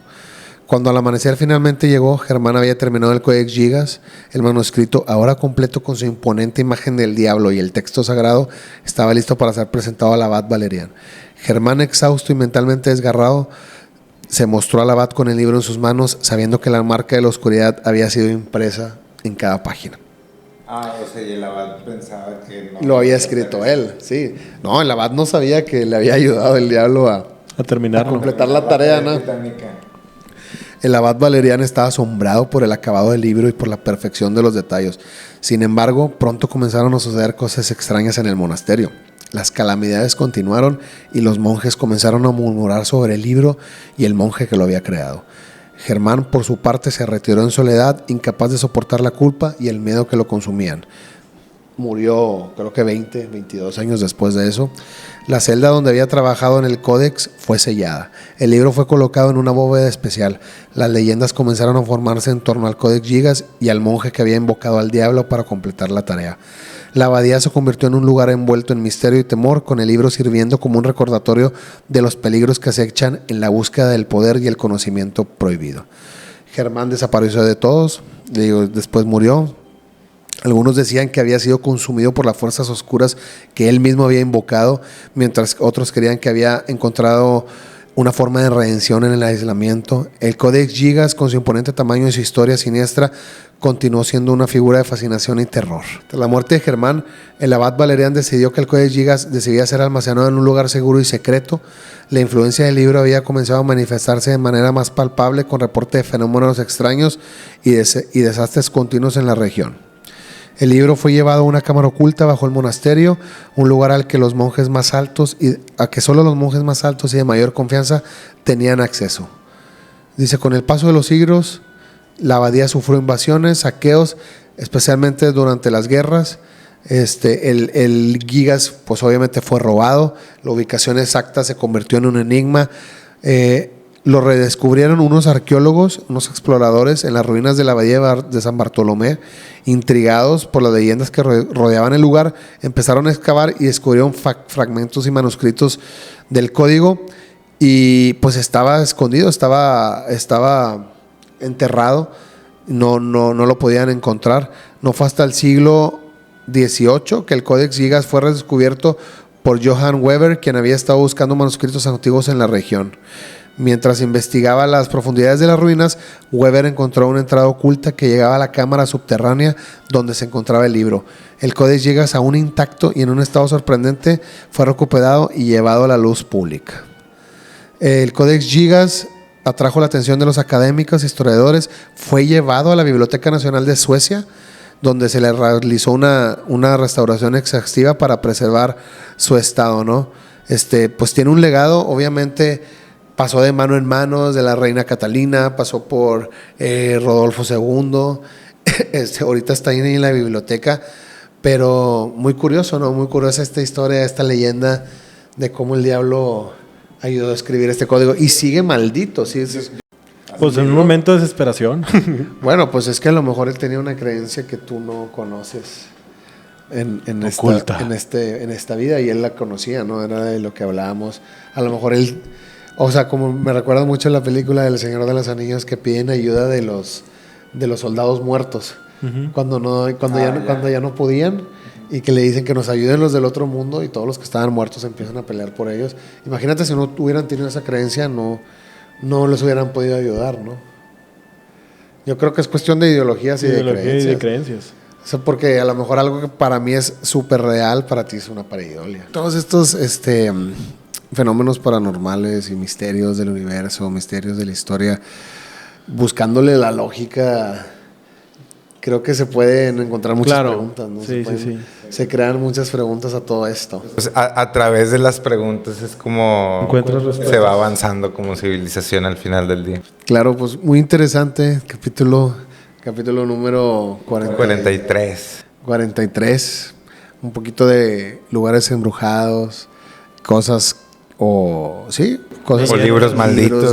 Speaker 1: Cuando al amanecer finalmente llegó, Germán había terminado el Codex Gigas. El manuscrito, ahora completo con su imponente imagen del diablo y el texto sagrado, estaba listo para ser presentado al abad Valerian. Germán, exhausto y mentalmente desgarrado, se mostró al abad con el libro en sus manos, sabiendo que la marca de la oscuridad había sido impresa en cada página.
Speaker 3: O sea, y el abad pensaba que no.
Speaker 1: Lo había escrito él, sí. No, el abad no sabía que le había ayudado el diablo a
Speaker 2: terminarlo.
Speaker 1: A completar la tarea, ¿no? El abad Valerian estaba asombrado por el acabado del libro y por la perfección de los detalles. Sin embargo, pronto comenzaron a suceder cosas extrañas en el monasterio. Las calamidades continuaron y los monjes comenzaron a murmurar sobre el libro y el monje que lo había creado. Germán, por su parte, se retiró en soledad, incapaz de soportar la culpa y el miedo que lo consumían. Murió, creo que 22 años después de eso. La celda donde había trabajado en el Códex fue sellada. El libro fue colocado en una bóveda especial. Las leyendas comenzaron a formarse en torno al Códex Gigas y al monje que había invocado al diablo para completar la tarea. La abadía se convirtió en un lugar envuelto en misterio y temor, con el libro sirviendo como un recordatorio de los peligros que acechan en la búsqueda del poder y el conocimiento prohibido. Germán desapareció de todos, después murió. Algunos decían que había sido consumido por las fuerzas oscuras que él mismo había invocado, mientras otros creían que había encontrado una forma de redención en el aislamiento. El Codex Gigas, con su imponente tamaño y su historia siniestra, continuó siendo una figura de fascinación y terror. Tras la muerte de Germán, el abad Valerian decidió que el Codex Gigas debía ser almacenado en un lugar seguro y secreto. La influencia del libro había comenzado a manifestarse de manera más palpable, con reporte de fenómenos extraños y desastres continuos en la región. El libro fue llevado a una cámara oculta bajo el monasterio, un lugar al que los monjes más altos y a que solo los monjes más altos y de mayor confianza tenían acceso. Dice, con el paso de los siglos, la abadía sufrió invasiones, saqueos, especialmente durante las guerras. El Gigas, pues obviamente fue robado. La ubicación exacta se convirtió en un enigma. Lo redescubrieron unos arqueólogos, unos exploradores en las ruinas de la abadía de San Bartolomé. Intrigados por las leyendas que rodeaban el lugar, empezaron a excavar y descubrieron fragmentos y manuscritos del código, y pues estaba escondido, estaba enterrado, no lo podían encontrar. No fue hasta el siglo XVIII que el Codex Gigas fue redescubierto por Johann Weber, quien había estado buscando manuscritos antiguos en la región. Mientras investigaba las profundidades de las ruinas, Weber encontró una entrada oculta que llegaba a la cámara subterránea donde se encontraba el libro. El Codex Gigas, aún intacto y en un estado sorprendente, fue recuperado y llevado a la luz pública. El Codex Gigas atrajo la atención de los académicos e historiadores. Fue llevado a la Biblioteca Nacional de Suecia, donde se le realizó una restauración exhaustiva para preservar su estado, ¿no? Pues tiene un legado, obviamente. Pasó de mano en mano de la reina Catalina, pasó por Rodolfo II. Ahorita está ahí en la biblioteca, pero muy curioso, ¿no? Muy curiosa esta historia, esta leyenda de cómo el diablo ayudó a escribir este código y sigue maldito, ¿sí?
Speaker 2: Pues en un momento de desesperación.
Speaker 1: Bueno, pues es que a lo mejor él tenía una creencia que tú no conoces en esta vida, y él la conocía, ¿no? Era de lo que hablábamos. A lo mejor él... O sea, como me recuerda mucho la película del Señor de los Anillos, que piden ayuda de los soldados muertos, uh-huh. cuando ya no podían, y que le dicen que nos ayuden los del otro mundo, y todos los que estaban muertos empiezan a pelear por ellos. Imagínate si no hubieran tenido esa creencia, no les hubieran podido ayudar, ¿no? Yo creo que es cuestión de ideologías y de creencias. O sea, porque a lo mejor algo que para mí es súper real, para ti es una pareidolia. Todos estos fenómenos paranormales y misterios del universo, misterios de la historia, buscándole la lógica, creo que se pueden encontrar muchas preguntas, ¿no? Se crean muchas preguntas a todo esto.
Speaker 3: Pues a través de las preguntas es como se va avanzando como civilización al final del día.
Speaker 1: Claro, pues muy interesante. Capítulo número 43. Un poquito de lugares embrujados, cosas o
Speaker 3: libros malditos,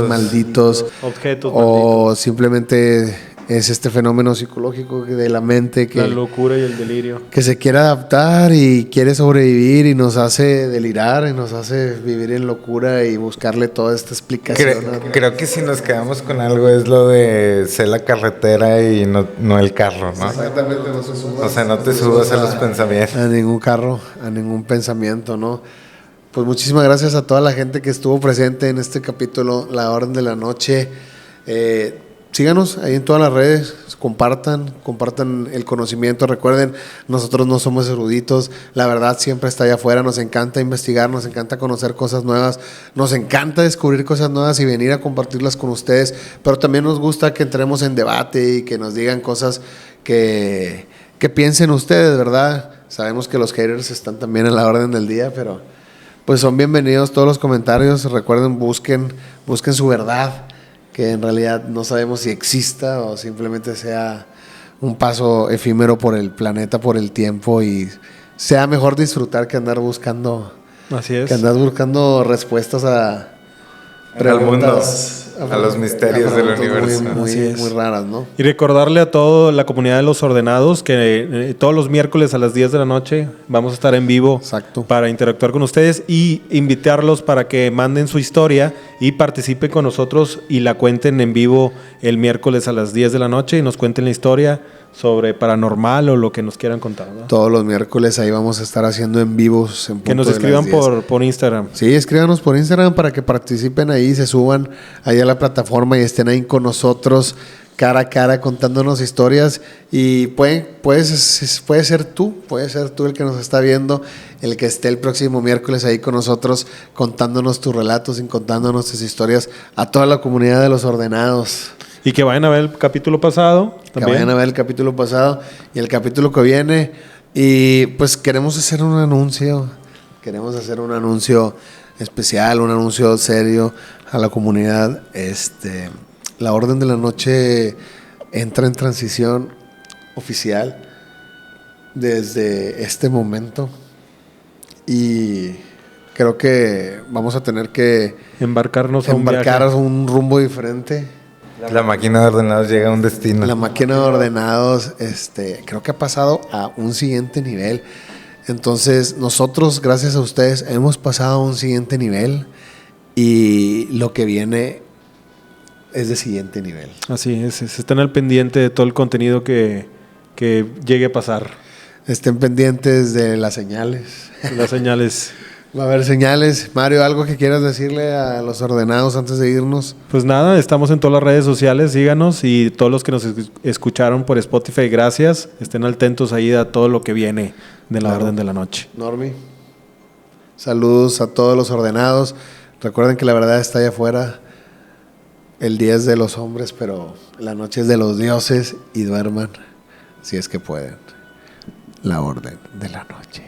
Speaker 2: objetos
Speaker 1: o
Speaker 2: malditos.
Speaker 1: Simplemente es este fenómeno psicológico de la mente, que
Speaker 2: la locura y el delirio,
Speaker 1: que se quiere adaptar y quiere sobrevivir y nos hace delirar y nos hace vivir en locura y buscarle toda esta explicación.
Speaker 3: Creo que si nos quedamos con algo es lo de ser la carretera y no el carro, ¿no?
Speaker 1: Exactamente,
Speaker 3: no te subas a los pensamientos.
Speaker 1: A ningún carro, a ningún pensamiento, ¿no? Pues muchísimas gracias a toda la gente que estuvo presente en este capítulo, La Orden de la Noche. Síganos ahí en todas las redes, compartan el conocimiento. Recuerden, nosotros no somos eruditos, la verdad siempre está allá afuera. Nos encanta investigar, nos encanta conocer cosas nuevas, nos encanta descubrir cosas nuevas y venir a compartirlas con ustedes, pero también nos gusta que entremos en debate y que nos digan cosas que piensen ustedes, ¿verdad? Sabemos que los haters están también en la orden del día, pero pues son bienvenidos todos los comentarios. Recuerden, busquen su verdad, que en realidad no sabemos si exista o simplemente sea un paso efímero por el planeta, por el tiempo, y sea mejor disfrutar que andar buscando.
Speaker 2: Así es.
Speaker 1: Que andar buscando respuestas a preguntas,
Speaker 3: a los misterios del universo.
Speaker 1: Muy raras, ¿no?
Speaker 2: Y recordarle a toda la comunidad de los ordenados que todos los miércoles a las 10 de la noche vamos a estar en vivo.
Speaker 1: Exacto.
Speaker 2: Para interactuar con ustedes y invitarlos para que manden su historia y participen con nosotros y la cuenten en vivo el miércoles a las 10 de la noche y nos cuenten la historia sobre paranormal o lo que nos quieran contar, ¿no?
Speaker 1: Todos los miércoles ahí vamos a estar haciendo en vivos.
Speaker 2: Que nos escriban por Instagram.
Speaker 1: Sí, escríbanos por Instagram para que participen ahí, se suban ahí a la plataforma y estén ahí con nosotros cara a cara contándonos historias. Y puede ser tú el que nos está viendo, el que esté el próximo miércoles ahí con nosotros contándonos tus relatos y contándonos tus historias a toda la comunidad de los ordenados.
Speaker 2: Y que vayan a ver el capítulo pasado también.
Speaker 1: Que vayan a ver el capítulo pasado y el capítulo que viene. Y pues queremos hacer un anuncio. Queremos hacer un anuncio especial, un anuncio serio a la comunidad. La Orden de la Noche entra en transición oficial desde este momento. Y creo que vamos a tener que
Speaker 2: embarcar
Speaker 1: a un rumbo diferente.
Speaker 3: La máquina de ordenados llega a un destino.
Speaker 1: La máquina de ordenados, creo que ha pasado a un siguiente nivel. Entonces, nosotros, gracias a ustedes, hemos pasado a un siguiente nivel y lo que viene es de siguiente nivel.
Speaker 2: Así es, están al pendiente de todo el contenido que llegue a pasar.
Speaker 1: Estén pendientes de las señales.
Speaker 2: Las señales.
Speaker 1: Va a haber señales. Mario, ¿algo que quieras decirle a los ordenados antes de irnos?
Speaker 2: Pues nada, estamos en todas las redes sociales, síganos, y todos los que nos escucharon por Spotify, gracias. Estén atentos ahí a todo lo que viene de la Orden de la Noche.
Speaker 1: Normi, saludos a todos los ordenados. Recuerden que la verdad está allá afuera. El día es de los hombres, pero la noche es de los dioses, y duerman si es que pueden. La Orden de la Noche.